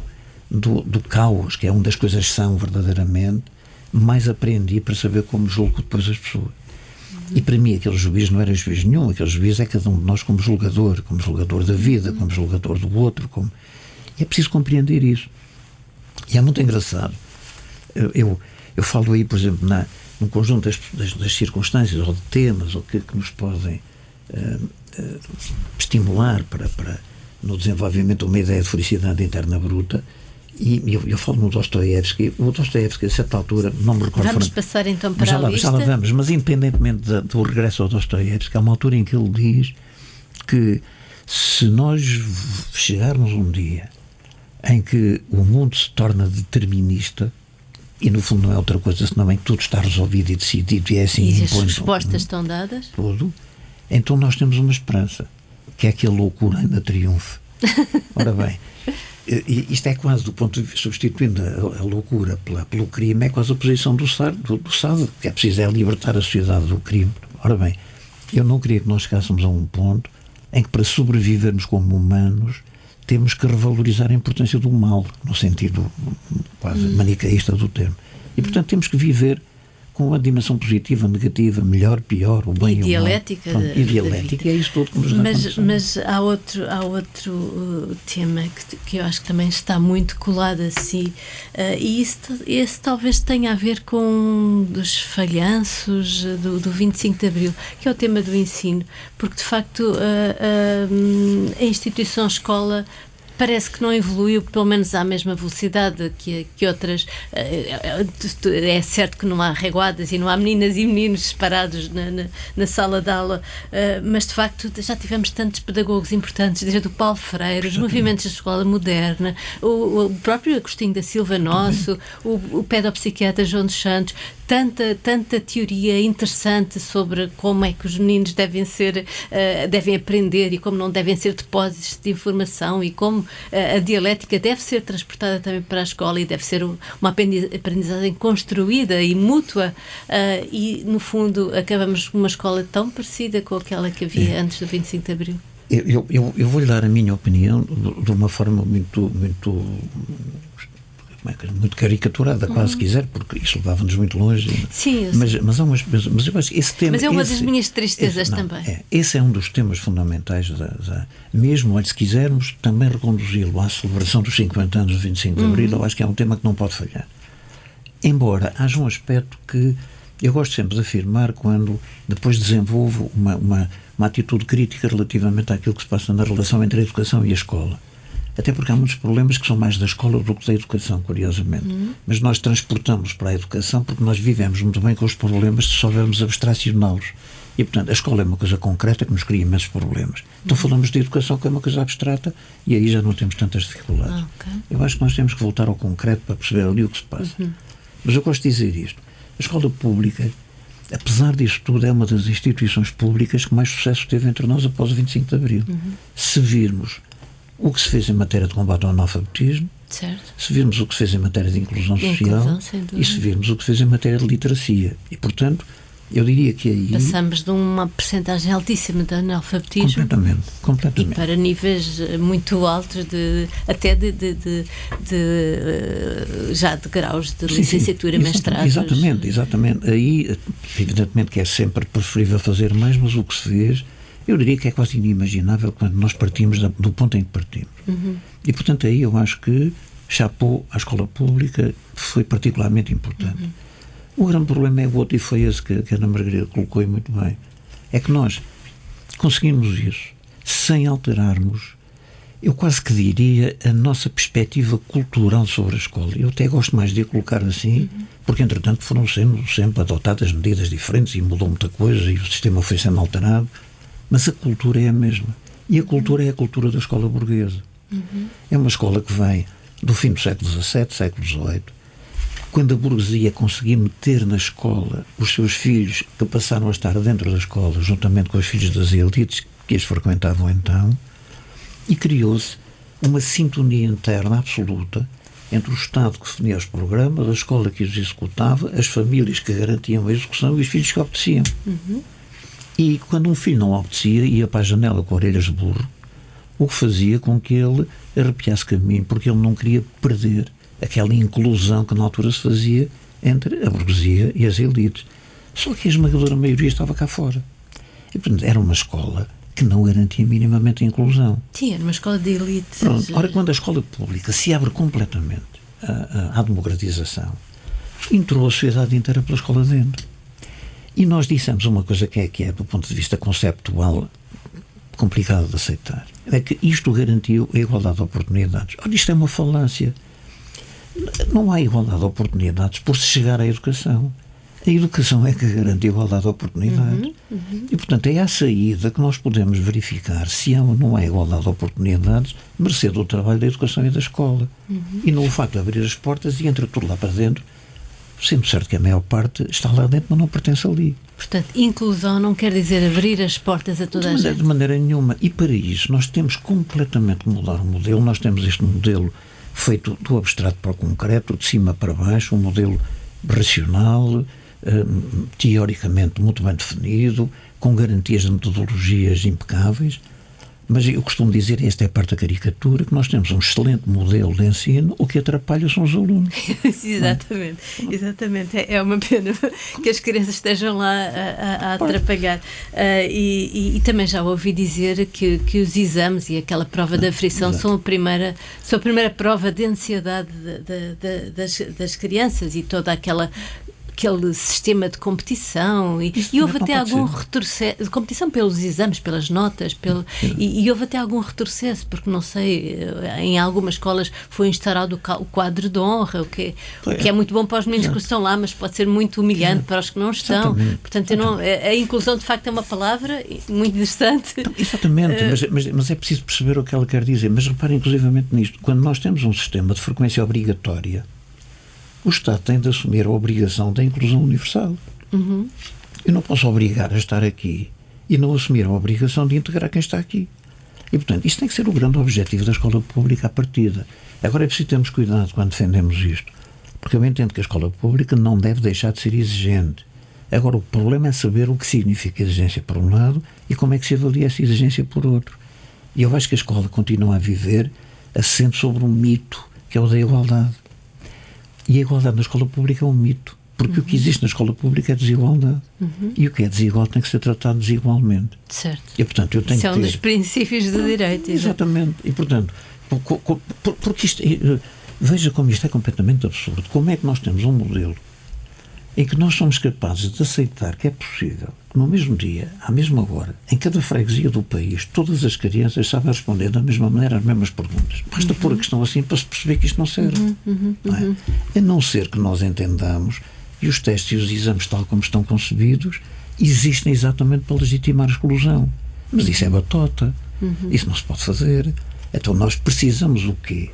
do caos, que é onde as coisas são verdadeiramente, mais aprendi para saber como julgo depois as pessoas. E para mim aquele juiz não era juiz nenhum, aquele juiz é cada um de nós como julgador da vida, como julgador do outro, e é preciso compreender isso. E é muito engraçado. Eu falo aí, por exemplo, num conjunto das circunstâncias ou de temas ou que nos podem estimular para no desenvolvimento de uma ideia de felicidade interna bruta. E eu falo no Dostoiévski. O Dostoiévski, a certa altura, não me recordo. Vamos passar então para a lista. Já lá vamos, mas independentemente do regresso ao Dostoiévski, há uma altura em que ele diz que se nós chegarmos um dia em que o mundo se torna determinista, e no fundo não é outra coisa senão em que tudo está resolvido e decidido e é assim, e as respostas estão dadas, tudo, então nós temos uma esperança, que é que a loucura ainda triunfe. Ora bem, isto é quase, do ponto de vista, substituindo a loucura pelo crime, é quase a posição do Sade, que é preciso libertar a sociedade do crime. Ora bem, eu não queria que nós chegássemos a um ponto em que, para sobrevivermos como humanos, temos que revalorizar a importância do mal, no sentido quase manicaísta do termo. E, portanto, temos que viver com a dimensão positiva, negativa, melhor, pior, o bem e o mal. E dialética, é isso tudo que nos dá condição. Mas há outro tema que eu acho que também está muito colado a si, e esse talvez tenha a ver com um dos falhanços do 25 de Abril, que é o tema do ensino, porque de facto a instituição escola parece que não evoluiu, pelo menos à mesma velocidade que outras. É certo que não há reguadas e não há meninas e meninos separados na sala de aula, mas de facto já tivemos tantos pedagogos importantes, desde o Paulo Freire, os movimentos da escola moderna, o próprio Agostinho da Silva Nosso, o pedopsiquiatra João dos Santos, tanta teoria interessante sobre como é que os meninos devem aprender e como não devem ser depósitos de informação e como a dialética deve ser transportada também para a escola e deve ser uma aprendizagem construída e mútua, e no fundo acabamos com uma escola tão parecida com aquela que havia antes do 25 de Abril. Eu vou-lhe dar a minha opinião de uma forma muito caricaturada, quase se quiser, porque isso levava-nos muito longe. Sim, mas eu acho que esse tema... Mas é uma das minhas tristezas também. Esse é um dos temas fundamentais, mesmo, se quisermos, também reconduzi-lo à celebração dos 50 anos do 25 de Abril, eu acho que é um tema que não pode falhar. Embora haja um aspecto que eu gosto sempre de afirmar quando depois desenvolvo uma atitude crítica relativamente àquilo que se passa na relação entre a educação e a escola. Até porque há muitos problemas que são mais da escola do que da educação, curiosamente. Mas nós transportamos para a educação porque nós vivemos muito bem com os problemas se soubermos abstracioná-los. E, portanto, a escola é uma coisa concreta que nos cria imensos problemas. Então falamos de educação, que é uma coisa abstrata, e aí já não temos tantas dificuldades. Eu acho que nós temos que voltar ao concreto para perceber ali o que se passa. Mas eu gosto de dizer isto. A escola pública, apesar disso tudo, é uma das instituições públicas que mais sucesso teve entre nós após o 25 de Abril. Se virmos o que se fez em matéria de combate ao analfabetismo, certo. Se virmos o que se fez em matéria de inclusão social e se virmos o que se fez em matéria de literacia. E, portanto, eu diria que aí... Passamos de uma percentagem altíssima de analfabetismo completamente. E para níveis muito altos até já de graus de licenciatura, mestrado. Exatamente. Aí, evidentemente que é sempre preferível fazer mais, mas o que se fez, eu diria que é quase inimaginável quando nós partimos do ponto em que partimos. E, portanto, aí eu acho que chapeau à escola pública foi particularmente importante. O grande problema é o outro, e foi esse que a Ana Margarida colocou e muito bem. É que nós conseguimos isso sem alterarmos, eu quase que diria, a nossa perspectiva cultural sobre a escola. Eu até gosto mais de a colocar assim, porque entretanto foram sempre adotadas medidas diferentes e mudou muita coisa e o sistema foi sendo alterado, mas a cultura é a mesma. E a cultura é a cultura da escola burguesa. É uma escola que vem do fim do século XVII, século XVIII, quando a burguesia conseguia meter na escola os seus filhos que passaram a estar dentro da escola, juntamente com os filhos das elites que as frequentavam então, e criou-se uma sintonia interna absoluta entre o Estado que definia os programas, a escola que os executava, as famílias que garantiam a execução e os filhos que obedeciam. E quando um filho não obedecia, ia para a janela com orelhas de burro, o que fazia com que ele arrepiasse caminho, porque ele não queria perder aquela inclusão que na altura se fazia entre a burguesia e as elites. Só que a esmagadora maioria estava cá fora. E, portanto, era uma escola que não garantia minimamente a inclusão. Sim, era uma escola de elite. Ora, quando a escola pública se abre completamente à democratização, entrou a sociedade inteira pela escola dentro. E nós dissemos uma coisa que é do ponto de vista conceptual, complicado de aceitar. É que isto garantiu a igualdade de oportunidades. Ora, isto é uma falácia. Não há igualdade de oportunidades por se chegar à educação. A educação é que garante a igualdade de oportunidades. E, portanto, é à saída que nós podemos verificar se há ou não há igualdade de oportunidades, mercê do trabalho da educação e da escola. E não o facto de abrir as portas e entra tudo lá para dentro, sendo certo que a maior parte está lá dentro, mas não pertence ali. Portanto, inclusão não quer dizer abrir as portas a toda a gente. De maneira nenhuma. E para isso nós temos completamente que mudar o modelo. Nós temos este modelo feito do abstrato para o concreto, de cima para baixo, um modelo racional, teoricamente muito bem definido, com garantias de metodologias impecáveis. Mas eu costumo dizer, e esta é a parte da caricatura, que nós temos um excelente modelo de ensino, o que atrapalha são os alunos. Exatamente. É uma pena que as crianças estejam lá a atrapalhar. E também já ouvi dizer que os exames e aquela prova da aflição são a primeira prova de ansiedade das crianças, e toda aquele sistema de competição e houve até algum retrocesso de competição pelos exames, pelas notas, e houve até algum retrocesso, porque não sei, em algumas escolas foi instaurado o quadro de honra, o que é muito bom para os meninos que estão lá, mas pode ser muito humilhante para os que não estão. Portanto, a inclusão de facto é uma palavra muito interessante. Exatamente, mas é preciso perceber o que ela quer dizer. Mas reparem inclusivamente nisto, quando nós temos um sistema de frequência obrigatória, o Estado tem de assumir a obrigação da inclusão universal. Eu não posso obrigar a estar aqui e não assumir a obrigação de integrar quem está aqui. E, portanto, isso tem que ser o grande objetivo da escola pública à partida. Agora é preciso termos cuidado quando defendemos isto, porque eu entendo que a escola pública não deve deixar de ser exigente. Agora, o problema é saber o que significa exigência por um lado e como é que se avalia essa exigência por outro. E eu acho que a escola continua a viver assente sobre um mito, que é o da igualdade. E a igualdade na escola pública é um mito, porque o que existe na escola pública é desigualdade. E o que é desigual tem que ser tratado desigualmente. Certo. E, portanto, eu tenho Isso é um dos princípios do direito. Exatamente. E, portanto, porque isto, veja como isto é completamente absurdo. Como é que nós temos um modelo em que nós somos capazes de aceitar que é possível que no mesmo dia, à mesma hora, em cada freguesia do país, todas as crianças sabem responder da mesma maneira as mesmas perguntas. Basta pôr a questão assim para se perceber que isto não serve. Não é? A não ser que nós entendamos que os testes e os exames, tal como estão concebidos, existem exatamente para legitimar a exclusão. Mas isso é batota. Isso não se pode fazer. Então nós precisamos o quê?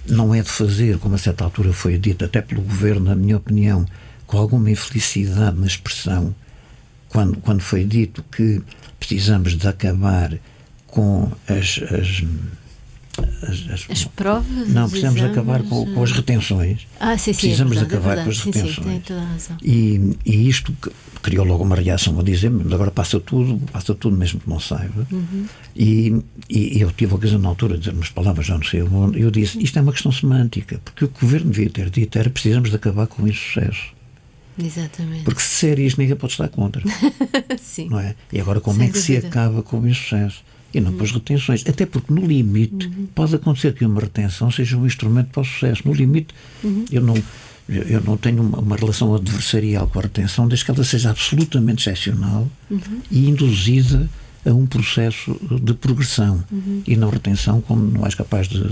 Não é de fazer, como a certa altura foi dito, até pelo governo, na minha opinião, com alguma infelicidade na expressão, quando foi dito que precisamos de acabar com as provas? Não, precisamos acabar com as retenções. Sim, precisamos é verdade, acabar com as sim, retenções. tem toda a razão. E isto criou logo uma reação a dizer, mas agora passa tudo mesmo que não saiba. E eu tive a ocasião na altura de dizer umas palavras, já não sei onde, eu disse, isto é uma questão semântica, porque o que o governo devia ter dito era precisamos de acabar com o insucesso. Exatamente. Porque se disser isto, ninguém pode estar contra. Sim. Não é? E agora como Sem é que dúvida. se acaba com o insucesso? E não pelas retenções. Até porque no limite pode acontecer que uma retenção seja um instrumento para o sucesso. No limite, eu não tenho uma relação adversarial com a retenção, desde que ela seja absolutamente excepcional e induzida a um processo de progressão. E na retenção, como não és capaz de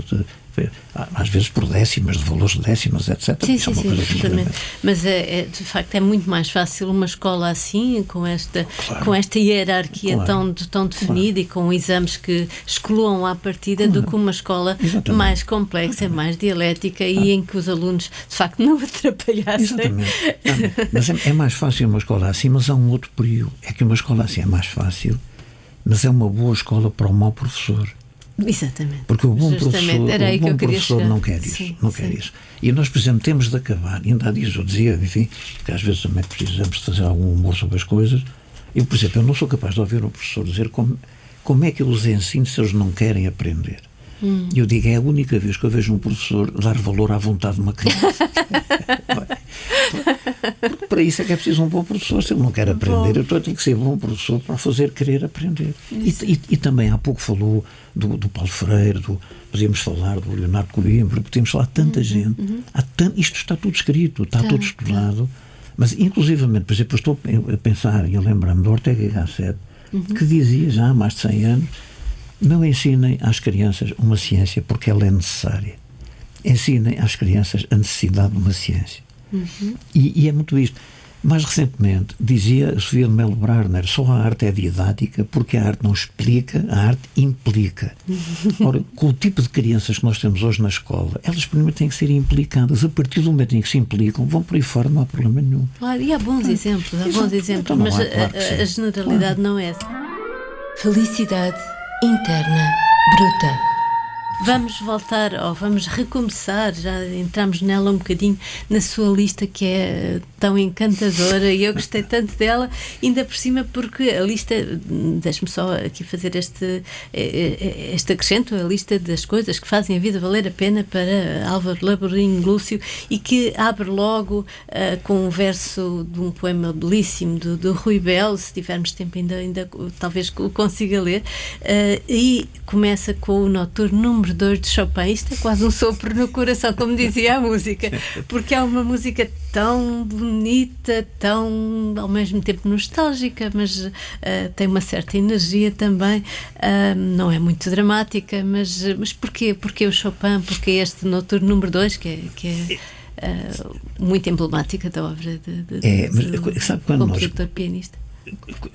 às vezes por décimas, de valores de décimas, etc. Sim, Isso é uma coisa absolutamente. Mas de facto é muito mais fácil uma escola assim, com esta hierarquia tão definida e com exames que excluam à partida, do que uma escola mais complexa, mais dialética e em que os alunos de facto não atrapalhassem. Exatamente. Mas é mais fácil uma escola assim, mas há um outro período. É que uma escola assim é mais fácil, mas é uma boa escola para o mau professor. Exatamente. Porque o bom professor não quer isso. Sim, não quer isso. E nós, por exemplo, temos de acabar, ainda há dias eu dizia, enfim, que às vezes também precisamos de fazer algum humor sobre as coisas. Eu, por exemplo, eu não sou capaz de ouvir um professor dizer como é que eu os ensino se eles não querem aprender. E eu digo, é a única vez que eu vejo um professor dar valor à vontade de uma criança. Porque para isso é que é preciso um bom professor. Se ele não quer aprender, eu tenho que ser bom professor para fazer querer aprender. E também há pouco falou do Paulo Freire, podíamos falar do Leonardo Coimbra, podíamos falar de tanta gente. Isto está tudo escrito, está tudo estudado. Mas, inclusivamente, por exemplo, eu estou a pensar e a lembrar-me do Ortega y Gasset, que dizia já há mais de 100 anos: não ensinem às crianças uma ciência porque ela é necessária. Ensinem às crianças a necessidade de uma ciência. E é muito isto. Mais recentemente, dizia a Sofia de Melo Brarner, só a arte é didática porque a arte não explica, a arte implica. Ora, com o tipo de crianças que nós temos hoje na escola, elas primeiro têm que ser implicadas. A partir do momento em que se implicam, vão por aí fora, não há problema nenhum. Claro, e há bons exemplos, Então mas claro a generalidade não é essa. Felicidade interna bruta. Vamos voltar, ou vamos recomeçar, já entramos nela um bocadinho, na sua lista que é tão encantadora e eu gostei tanto dela, ainda por cima porque a lista, deixe-me só aqui fazer este acrescento, a lista das coisas que fazem a vida valer a pena para Álvaro Laborinho Lúcio, e que abre logo com um verso de um poema belíssimo do Rui Belo, se tivermos tempo ainda talvez o consiga ler, e começa com o Noturno número 2 de Chopin. Isto é quase um sopro no coração, como dizia a música, porque é uma música tão bonita, tão ao mesmo tempo nostálgica, mas tem uma certa energia também, não é muito dramática, mas porquê? Porque o Chopin, porque este Noturno número 2 que é muito emblemática da obra sabe, do compositor pianista.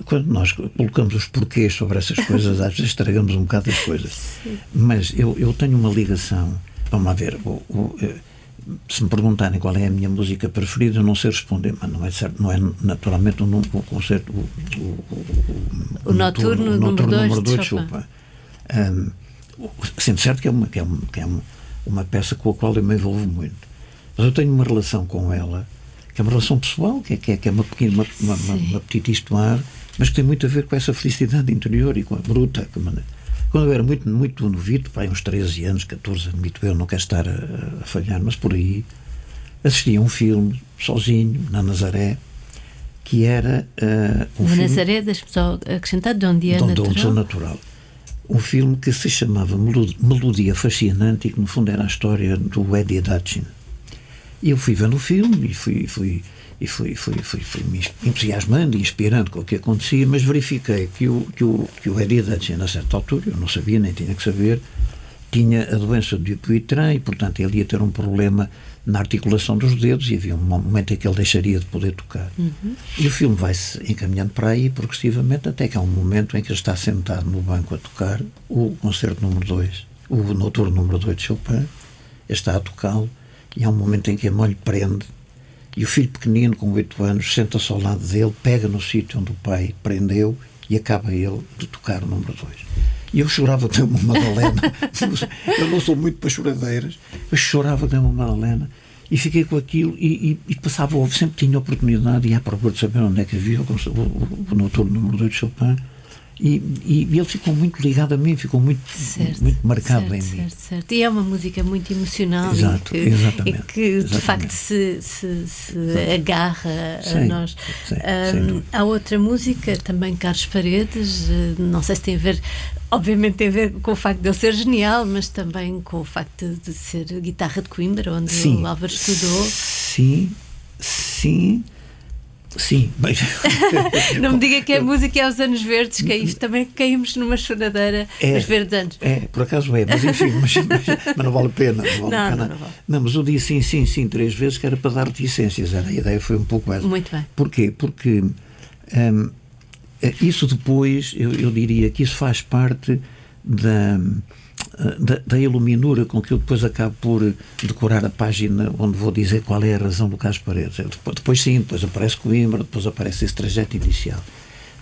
Quando nós colocamos os porquês sobre essas coisas, às vezes estragamos um bocado as coisas. Sim. Mas eu tenho uma ligação. Vamos lá ver. Se me perguntarem qual é a minha música preferida, eu não sei responder, mas não é certo, não é naturalmente o concerto, o Noturno número 2 de Chopin. Sendo certo que é uma peça com a qual eu me envolvo muito. Mas eu tenho uma relação com ela, que é uma relação pessoal, que é uma petite história, mas que tem muito a ver com essa felicidade interior e com a bruta. Quando eu era muito, muito novito, para uns 13 anos, 14, admito eu, não quero estar a falhar, mas por aí, assisti a um filme, sozinho, na Nazaré, que era um filme... Nazaré, deixa-me só acrescentar, de onde é natural. Um filme que se chamava Melodia Fascinante e que, no fundo, era a história do Eddie Hutchin. E eu fui vendo o filme e fui me entusiasmando e inspirando com o que acontecia, mas verifiquei que o Eddie Hutchin, a certa altura, eu não sabia, nem tinha que saber, tinha a doença de Dupuytren e, portanto, ele ia ter um problema na articulação dos dedos e havia um momento em que ele deixaria de poder tocar. E o filme vai-se encaminhando para aí progressivamente, até que há um momento em que ele está sentado no banco a tocar o concerto número 2, o Noturno número 2 de Chopin, ele está a tocá-lo. E há um momento em que a mãe lhe prende e o filho pequenino, com 8 anos, senta-se ao lado dele, pega no sítio onde o pai prendeu e acaba ele de tocar o número 2. E eu chorava de uma Madalena. Eu não sou muito para choradeiras, mas chorava de uma Madalena. E fiquei com aquilo e passava, sempre tinha oportunidade, ia à procura de saber onde é que havia o Noturno número 2 de Chopin. E ele ficou muito ligado a mim, ficou muito marcado em mim. Certo. E é uma música muito emocional. Exato, e que de facto se agarra a nós. Há outra música, também Carlos Paredes, não sei se tem a ver, obviamente tem a ver com o facto de ele ser genial, mas também com o facto de ser guitarra de Coimbra, onde o Álvaro estudou. Sim, bem. Não me diga que a música é Os Anos Verdes, que aí também caímos numa choradeira dos verdes anos. Por acaso mas enfim, mas não vale a pena. Não, mas eu disse sim 3 vezes, que era para dar reticências. A ideia foi um pouco essa. Muito bem. Porquê? Porque isso depois, eu diria que isso faz parte da iluminura com que eu depois acabo por decorar a página onde vou dizer qual é a razão do Carlos Paredes. Depois aparece Coimbra, depois aparece esse trajeto inicial.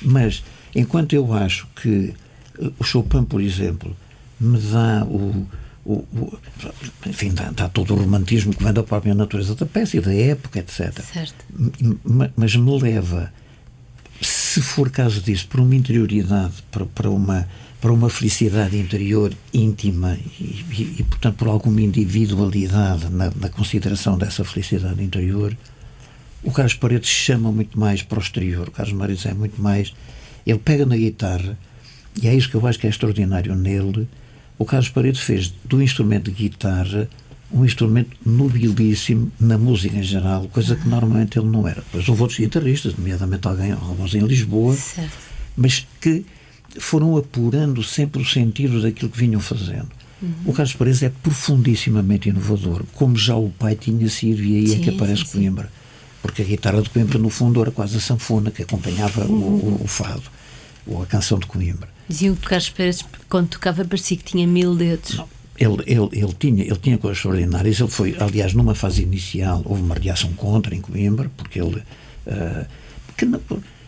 Mas, enquanto eu acho que o Chopin, por exemplo, me dá enfim, dá todo o romantismo que vem da própria natureza da peça e da época, etc. Certo. Mas me leva, se for caso disso, para uma interioridade, para uma felicidade interior íntima e, portanto, por alguma individualidade na consideração dessa felicidade interior, o Carlos Paredes chama muito mais para o exterior. O Carlos Paredes é muito mais... Ele pega na guitarra, e é isso que eu acho que é extraordinário nele. O Carlos Paredes fez do instrumento de guitarra um instrumento nobilíssimo na música em geral, coisa que normalmente ele não era. Depois houve outros guitarristas, nomeadamente alguns em Lisboa, certo, mas que foram apurando sempre o sentido daquilo que vinham fazendo. O Carlos Paredes é profundissimamente inovador, como já o pai tinha sido, e aí é que aparece Coimbra. Porque a guitarra de Coimbra, no fundo, era quase a sanfona que acompanhava o fado, ou a canção de Coimbra. Diziam que o Carlos Paredes, quando tocava, parecia que tinha 1000 dedos. Não. Ele tinha coisas extraordinárias. Ele foi, aliás, numa fase inicial, houve uma reação contra em Coimbra, porque ele...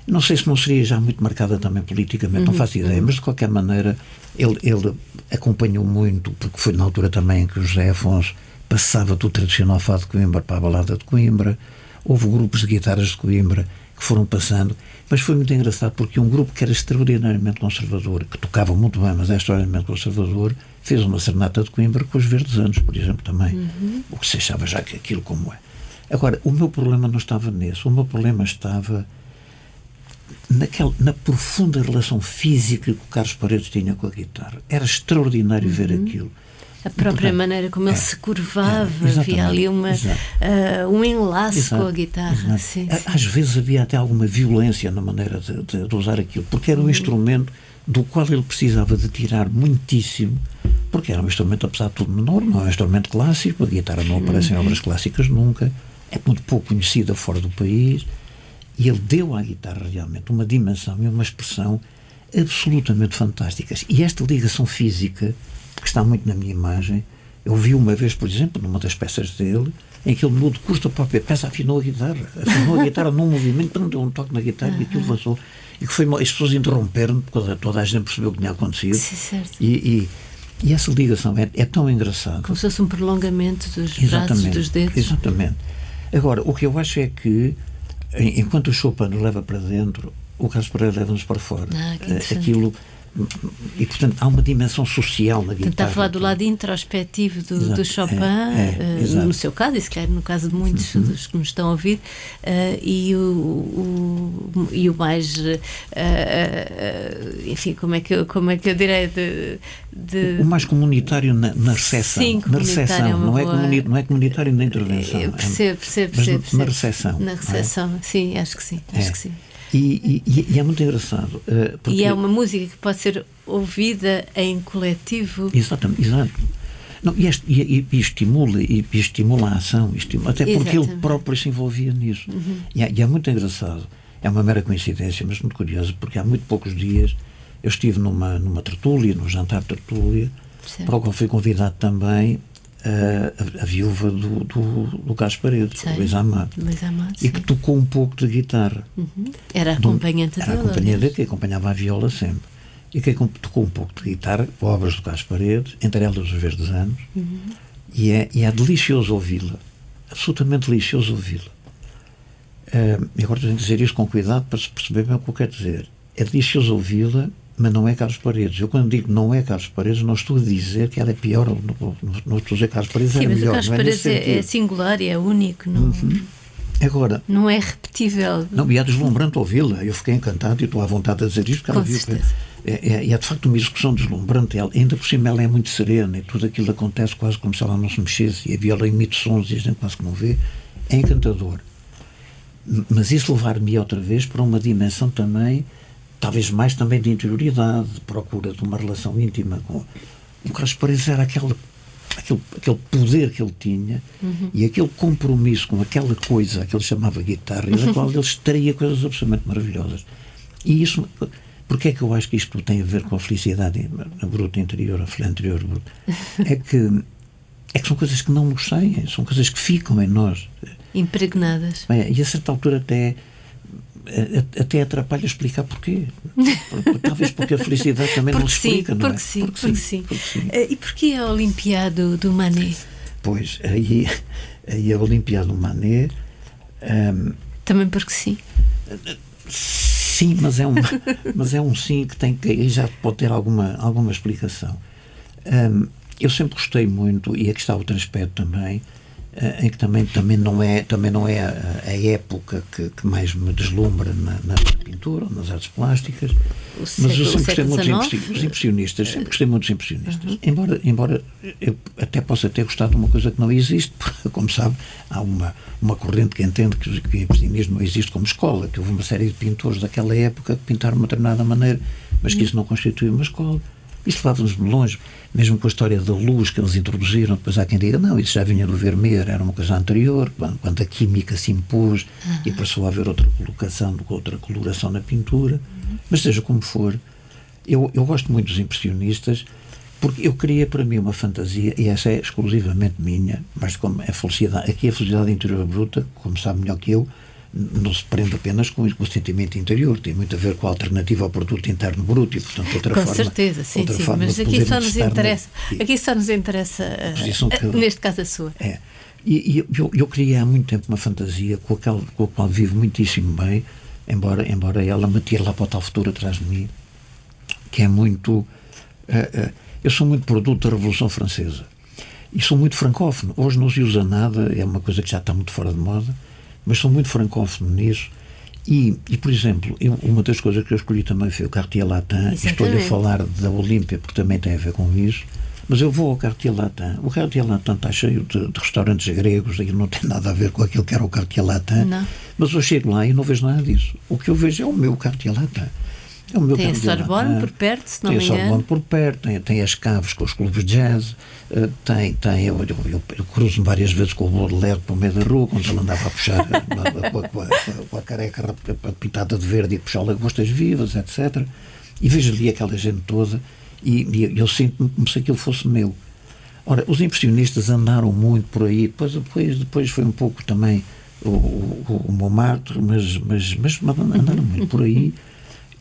não sei se não seria já muito marcada também politicamente, não faço ideia, mas de qualquer maneira ele acompanhou muito, porque foi na altura também em que o José Afonso passava do tradicional fado de Coimbra para a balada de Coimbra. Houve grupos de guitarras de Coimbra que foram passando, mas foi muito engraçado porque um grupo que era extraordinariamente conservador, que tocava muito bem, mas é extraordinariamente conservador, fez uma serenata de Coimbra com os Verdes Anos, por exemplo, também, o que se achava já que aquilo como é. Agora, o meu problema não estava nisso, o meu problema estava na profunda relação física que o Carlos Paredes tinha com a guitarra. Era extraordinário ver aquilo. A própria maneira como ele se curvava, havia ali um enlace com a guitarra. Sim, às vezes havia até alguma violência na maneira de usar aquilo, porque era um instrumento do qual ele precisava de tirar muitíssimo, porque era um instrumento, apesar de tudo, menor, não é um instrumento clássico, a guitarra não aparece em obras clássicas nunca, é muito pouco conhecida fora do país, e ele deu à guitarra realmente uma dimensão e uma expressão absolutamente fantásticas. E esta ligação física, que está muito na minha imagem, eu vi uma vez, por exemplo, numa das peças dele, em que ele mudou de curso a própria peça, afinou a guitarra num movimento, não deu um toque na guitarra e aquilo vazou. E que foi, as pessoas interromperam, porque toda a gente percebeu o que tinha acontecido. Sim, certo. E essa ligação é tão engraçada. Como se fosse um prolongamento dos braços, dos dedos. Exatamente. Agora, o que eu acho é que, enquanto o Chopin nos leva para dentro, o Carlos Paredes leva-nos para fora. Aquilo... E, portanto, há uma dimensão social na guitarra. Está a falar do lado introspectivo do Chopin, no seu caso, e se calhar no caso de muitos dos que nos estão a ouvir, e o mais, enfim, como é que eu direi, o mais comunitário na recepção. Sim, comunitário, não é comunitário na intervenção. Percebo. Na recepção. Na recepção, sim, acho que sim. E é muito engraçado. E é uma música que pode ser ouvida em coletivo. Exatamente, exato. Não, e estimula a ação, até porque ele próprio se envolvia nisso. E é muito engraçado. É uma mera coincidência, mas muito curioso, porque há muito poucos dias eu estive numa tertúlia, num jantar de tertúlia, para o qual fui convidado também a viúva do Carlos Paredes, Luísa Amado, e que tocou um pouco de guitarra. Era acompanhante dele. Era a companhia dele, que acompanhava a viola sempre. e quem tocou um pouco de guitarra, obras do Carlos Paredes, entre elas Os Verdes Anos, e é delicioso ouvi-la, absolutamente delicioso ouvi-la. E agora tenho que dizer isto com cuidado para se perceber bem o que eu quero dizer. É delicioso ouvi-la, mas não é Carlos Paredes. Eu, quando digo não é Carlos Paredes, não estou a dizer que ela é pior, não estou a dizer que Carlos Paredes é melhor. Sim, mas o Carlos Paredes é singular e é único, não, agora, não é repetível. Não, e é deslumbrante ouvi-la. Eu fiquei encantado e estou à vontade de dizer isto, porque ela certeza. É de facto uma execução deslumbrante. Ainda por cima ela é muito serena e tudo aquilo acontece quase como se ela não se mexesse, e a viola emite sons e a gente quase que não vê. É encantador. Mas isso levar-me outra vez para uma dimensão também, talvez mais também de interioridade, de procura de uma relação íntima com o Carlos Paredes. Era aquele poder que ele tinha e aquele compromisso com aquela coisa que ele chamava guitarra, e da qual ele extraía coisas absolutamente maravilhosas. E isso, porque é que eu acho que isto tem a ver com a felicidade na bruta interior, a filha anterior bruta? É que são coisas que não nos saem, são coisas que ficam em nós. Impregnadas. E a certa altura até atrapalha explicar porquê. Talvez porque a felicidade também não se explica, não é? Porque sim. E porquê a Olimpiada do Manet? Pois, aí a Olimpiada do Manet... também porque sim. Sim, mas é um sim que tem que... Aí já pode ter alguma explicação. Eu sempre gostei muito, e aqui está outro aspecto também, em que também não é a época que mais me deslumbra na pintura ou nas artes plásticas, mas eu sempre gostei muito dos impressionistas, sempre gostei muito dos impressionistas, embora eu até possa ter gostado de uma coisa que não existe, porque, como sabe, há uma corrente que entende que o impressionismo não existe como escola, que houve uma série de pintores daquela época que pintaram de uma determinada maneira, mas que isso não constitui uma escola. Isso levava-nos longe, mesmo com a história da luz que eles introduziram. Depois há quem diga, não, isso já vinha do Vermeer, era uma coisa anterior, quando a química se impôs e passou a haver outra coloração na pintura. Mas seja como for, eu gosto muito dos impressionistas, porque eu criei para mim uma fantasia, e essa é exclusivamente minha, mas como a felicidade interior bruta, como sabe melhor que eu, não se prende apenas com o sentimento interior, tem muito a ver com a alternativa ao produto interno bruto e, portanto, outra forma. Com certeza, sim, mas aqui só nos interessa, neste caso a sua. E eu criei há muito tempo uma fantasia com a qual vivo muitíssimo bem, embora ela me tire lá para o tal futuro atrás de mim, que é muito... eu sou muito produto da Revolução Francesa e sou muito francófono. Hoje não se usa nada, é uma coisa que já está muito fora de moda, mas sou muito francófono nisso. E por exemplo, uma das coisas que eu escolhi também foi o Cartier Latin. Estou-lhe a falar da Olímpia porque também tem a ver com isso, mas eu vou ao Cartier Latin. O Cartier Latin está cheio de restaurantes gregos, e não tem nada a ver com aquilo que era o Cartier Latin, mas eu chego lá e não vejo nada disso. O que eu vejo é o meu Cartier Latin. Tem a Sorbonne por perto, se não me engano. Tem a Sorbonne por perto, tem as caves com os clubes de jazz, eu cruzo-me várias vezes com o Baudelaire para o meio da rua, quando ele andava a puxar com a careca pintada de verde e a puxar lagostas vivas, etc. E vejo ali aquela gente toda e eu sinto-me como se aquilo fosse meu. Ora, os impressionistas andaram muito por aí, depois foi um pouco também o Montmartre, mas andaram muito por aí.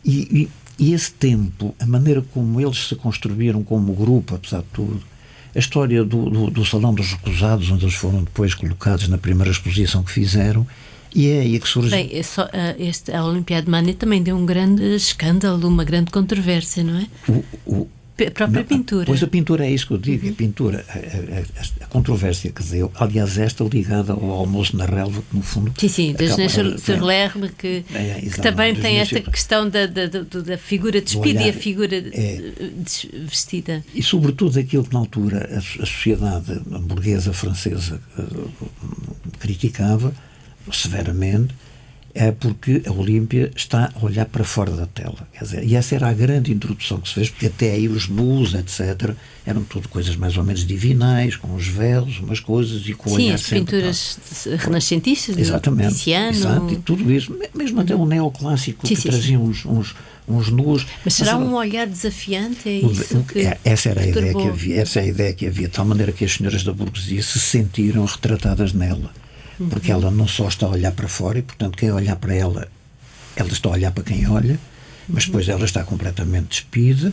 E esse tempo, a maneira como eles se construíram como grupo, apesar de tudo, a história do Salão dos Recusados, onde eles foram depois colocados na primeira exposição que fizeram, e é aí que surge... Bem, a Olimpiada de Manet também deu um grande escândalo, uma grande controvérsia, não é? A própria pintura. Pois a pintura é isso que eu digo, a pintura, a controvérsia que deu, aliás, esta ligada ao almoço na relva, que no fundo... Sim, Desnais Lerme, que também tem esta questão da figura despida e a figura vestida. E sobretudo aquilo que na altura a sociedade burguesa francesa criticava severamente, é porque a Olímpia está a olhar para fora da tela. Quer dizer, e essa era a grande introdução que se fez, porque até aí os nus, etc., eram tudo coisas mais ou menos divinais, com os véus, umas coisas, e com o olhar sempre... As pinturas renascentistas, exatamente, do Tiziano... Exato, e tudo isso, mesmo até o neoclássico, que trazia uns nus... Mas será um olhar desafiante? É isso essa era a ideia que havia, essa é a ideia que havia, de tal maneira que as senhoras da burguesia se sentiram retratadas nela. Porque ela não só está a olhar para fora e, portanto, quem olhar para ela está a olhar para quem olha, mas depois ela está completamente despida,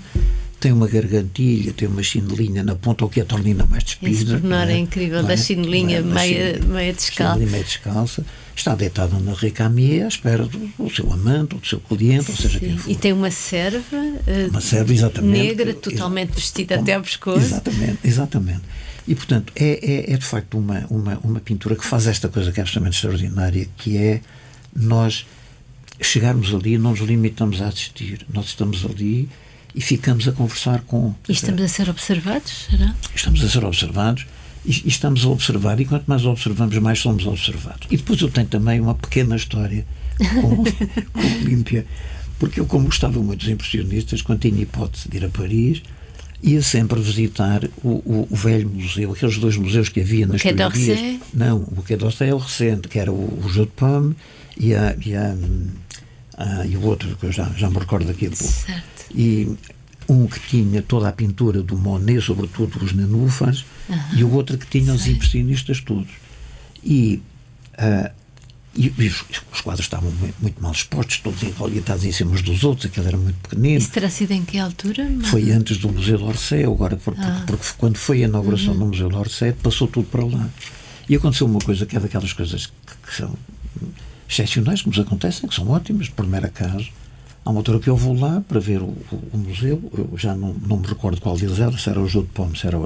tem uma gargantilha, tem uma chinelinha na ponta, o que a torna ainda mais despida. Esse pormenor é incrível, da chinelinha meia descalça. Está deitada na recamier à espera do seu amante, ou do seu cliente, ou seja quem for. E tem uma serva exatamente, negra, totalmente vestida até ao pescoço. Exatamente. E, portanto, é de facto uma pintura que faz esta coisa que é absolutamente extraordinária, que é nós chegarmos ali e não nos limitamos a assistir. Nós estamos ali e ficamos a conversar com... E estamos a ser observados, será? Estamos a ser observados e estamos a observar, e quanto mais observamos, mais somos observados. E depois eu tenho também uma pequena história com Olímpia, porque eu, como gostava muito dos impressionistas, quando tinha hipótese de ir a Paris, ia sempre visitar o velho museu, aqueles 2 museus que havia nas Quai d'Orsay? Não, o Quai d'Orsay é o recente, que era o Jeu de Paume e o outro, que eu já me recordo daqui a pouco. Certo. E um que tinha toda a pintura do Monet, sobretudo os nenúfares, e o outro que tinha os impressionistas todos. E os quadros estavam muito mal expostos, todos envolvitados em cima uns dos outros, aquele era muito pequenino. Isso terá sido em que altura? Foi antes do Museu d'Orsay, agora, porque quando foi a inauguração do Museu d'Orsay, passou tudo para lá. E aconteceu uma coisa que é daquelas coisas que são excepcionais, que nos acontecem, que são ótimas, por mero acaso. Há uma altura que eu vou lá para ver o museu, eu já não me recordo qual deles era, se era o Jeu de Paume, se era o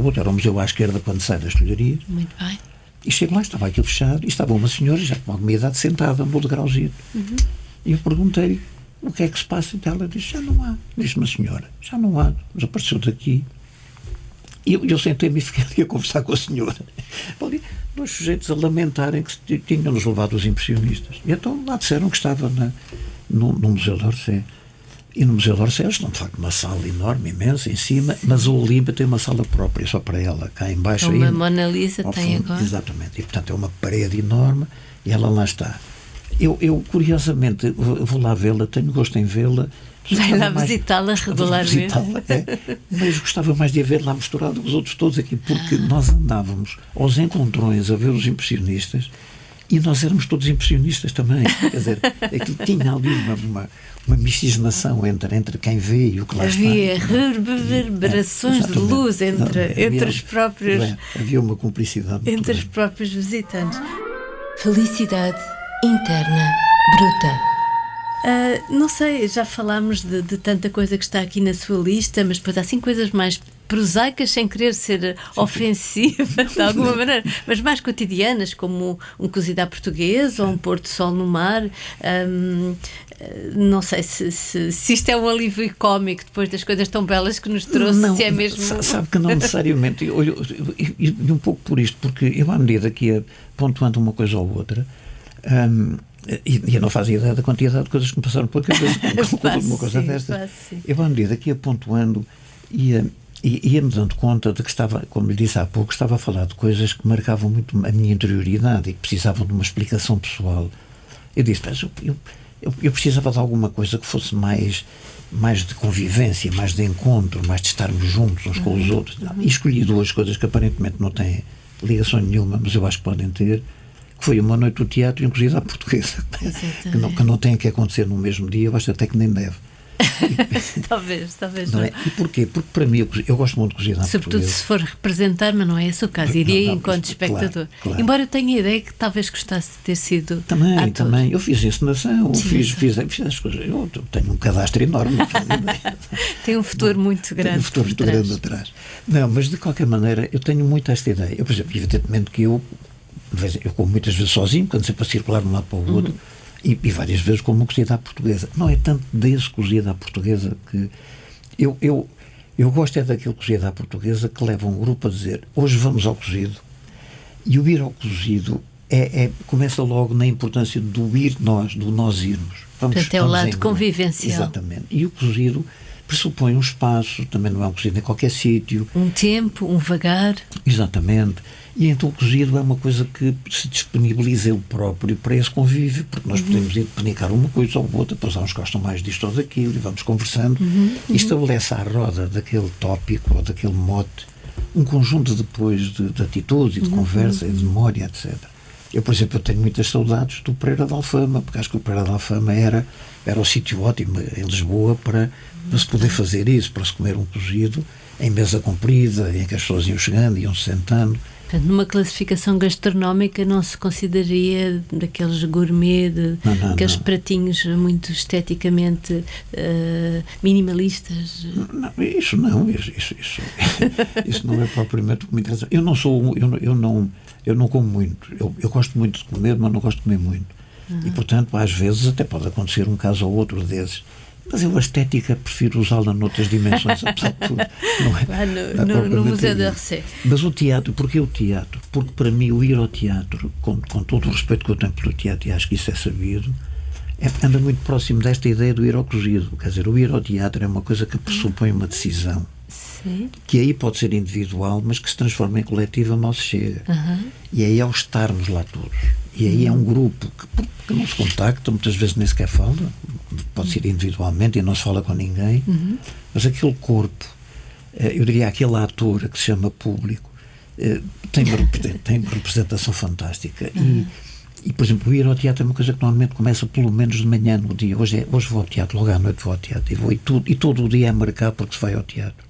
outro, era o museu à esquerda quando sai das Tulharias. Muito bem. E chego lá, estava aquilo fechado, e estava uma senhora, já com alguma idade, sentada no degrauzinho. E eu perguntei-lhe o que é que se passa, e ela disse, já não há. Disse-me a senhora, já não há, desapareceu daqui. E eu sentei-me e fiquei ali a conversar com a senhora. Ali, 2 sujeitos a lamentarem que tinham-nos levado os impressionistas. E então lá disseram que estava no Museu d'Orsay. E no Museu d'Orsay eles estão, de facto, uma sala enorme, imensa, em cima, mas a Olímpia tem uma sala própria, só para ela, cá em baixo. Uma Mona Lisa tem agora. Exatamente. E, portanto, é uma parede enorme e ela lá está. Eu curiosamente, vou lá vê-la, tenho gosto em vê-la. Vai lá visitá-la regularmente. Mas gostava mais de a ver lá misturado com os outros todos aqui, porque nós andávamos aos encontrões a ver os impressionistas e nós éramos todos impressionistas também. Quer dizer, aquilo tinha ali uma miscigenação entre quem vê e o que lá está. Havia reverberações de luz entre os próprios... Havia uma cumplicidade. Entre os próprios visitantes. Felicidade interna bruta. Não sei, já falámos de tanta coisa que está aqui na sua lista, mas depois há assim coisas mais prosaicas, sem querer ser ofensiva de alguma maneira, mas mais cotidianas, como um cozido à portuguesa ou um pôr do sol no mar. Não sei se isto é um alívio cómico depois das coisas tão belas que nos trouxe, não, se é mesmo... Sabe que não necessariamente. E um pouco por isto, porque eu, à medida que ia pontuando uma coisa ou outra, e eu não fazia ideia da quantidade de coisas que me passaram pela cabeça com uma coisa desta. Eu, à medida que ia pontuando, ia-me dando conta de que estava, como lhe disse há pouco, estava a falar de coisas que marcavam muito a minha interioridade e que precisavam de uma explicação pessoal. Eu disse, eu precisava de alguma coisa que fosse mais de convivência, mais de encontro, mais de estarmos juntos uns com os outros. E escolhi 2 coisas que aparentemente não têm ligação nenhuma, mas eu acho que podem ter, que foi uma noite do teatro e um cozido à portuguesa, que não tem que acontecer no mesmo dia, eu acho até que nem deve. Talvez não. É? E porquê? Porque para mim eu gosto muito de cozido à portuguesa. Sobretudo se for representar, mas não é esse o caso, iria enquanto espectador. Claro. Embora eu tenha a ideia que talvez gostasse de ter sido ator. Também, eu fiz encenação, fiz as coisas, eu tenho um cadastro enorme, não faz ideia. Tem um futuro muito grande. Tem um futuro muito grande atrás. Não, mas de qualquer maneira eu tenho muito esta ideia. Eu, por exemplo, evidentemente que eu como muitas vezes sozinho, quando sempre a circular de um lado para o outro, e várias vezes como um cozido à portuguesa. Não é tanto desse cozido à portuguesa que... Eu gosto é daquele cozido à portuguesa que leva um grupo a dizer, hoje vamos ao cozido, e o ir ao cozido começa logo na importância do ir do nós irmos. Portanto, é o lado convivencial. Exatamente. E o cozido pressupõe um espaço, também não é um cozido em qualquer sítio. Um tempo, um vagar. Exatamente. E então o cozido é uma coisa que se disponibiliza ele próprio para esse convívio, porque nós podemos ir penicar uma coisa ou outra, depois há uns que gostam mais disto ou daquilo, e vamos conversando, e estabelece à roda daquele tópico ou daquele mote um conjunto depois de atitudes e de conversa e de memória, etc. Eu, por exemplo, tenho muitas saudades do Pereira de Alfama, porque acho que o Pereira de Alfama era o sítio ótimo em Lisboa para se poder fazer isso, para se comer um cozido em mesa comprida, em que as pessoas iam chegando, iam se sentando. Portanto, numa classificação gastronómica não se consideraria daqueles gourmet, aqueles pratinhos muito esteticamente minimalistas? Não, isso não. Isso não é propriamente o que me interessa. Eu não como muito. Eu gosto muito de comer, mas não gosto de comer muito. E, portanto, às vezes até pode acontecer um caso ou outro desses. Mas eu a estética prefiro usá-la noutras dimensões, apesar de tudo. Não é, no Museu d'Orsay. Mas o teatro, porquê o teatro? Porque para mim o ir ao teatro, com todo o respeito que eu tenho pelo teatro, e acho que isso é sabido, anda muito próximo desta ideia do ir ao cozido. Quer dizer, o ir ao teatro é uma coisa que pressupõe uma decisão. Sim. Que aí pode ser individual, mas que se transforma em coletiva mal se chega. E aí ao estarmos lá todos. E aí é um grupo que não se contacta, muitas vezes nem sequer fala, pode ser individualmente e não se fala com ninguém, mas aquele corpo, eu diria aquele ator que se chama público, tem uma representação fantástica. E, por exemplo, o ir ao teatro é uma coisa que normalmente começa pelo menos de manhã no dia. Hoje vou ao teatro, logo à noite vou ao teatro e todo o dia é marcado porque se vai ao teatro.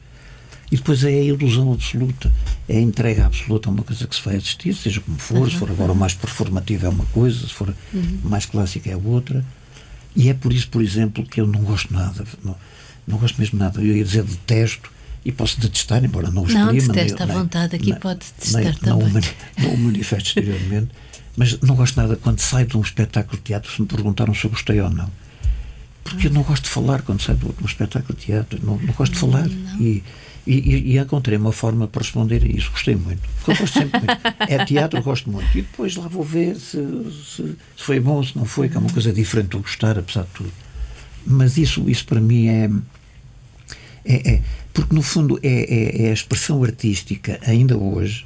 E depois é a ilusão absoluta, é a entrega absoluta a uma coisa que se vai assistir, seja como for, se for agora o mais performativo é uma coisa, se for mais clássica é outra. E é por isso, por exemplo, que eu não gosto nada, não gosto mesmo nada. Eu ia dizer detesto, e posso detestar, embora não o exprima. Não, detesta à vontade, aqui pode detestar também. Não o manifesto exteriormente, mas não gosto nada quando saio de um espetáculo de teatro, se me perguntaram se eu gostei ou não. Porque eu não gosto de falar quando saio de um espetáculo de teatro, não gosto de falar. E encontrei uma forma para responder a isso. Gostei muito. Porque eu gosto sempre muito. É teatro, eu gosto muito. E depois lá vou ver se foi bom, se não foi, que é uma coisa diferente do gostar, apesar de tudo. Mas isso para mim porque no fundo é a expressão artística, ainda hoje,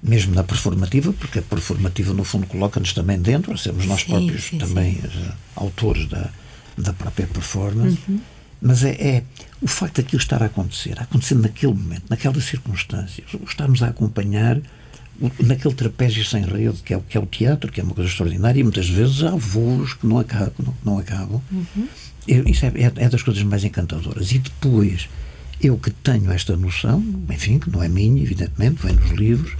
mesmo na performativa, porque a performativa no fundo coloca-nos também dentro, sermos nós próprios também autores da própria performance. Mas é o facto daquilo estar a acontecer naquele momento, naquela circunstância, estarmos a acompanhar naquele trapézio sem rede que é o teatro, que é uma coisa extraordinária, e muitas vezes há voos que não acabam. Isso é das coisas mais encantadoras. E depois, eu que tenho esta noção, enfim, que não é minha, evidentemente, vem nos livros,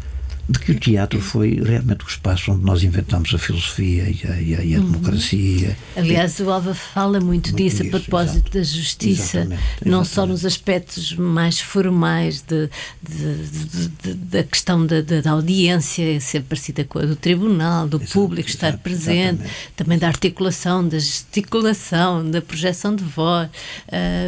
de que o teatro foi realmente o espaço onde nós inventámos a filosofia e a democracia. Aliás, o Alva fala muito disso, a propósito da justiça, não só nos aspectos mais formais da questão da audiência ser parecida com a do tribunal, do público estar presente, também da articulação, da gesticulação, da projeção de voz,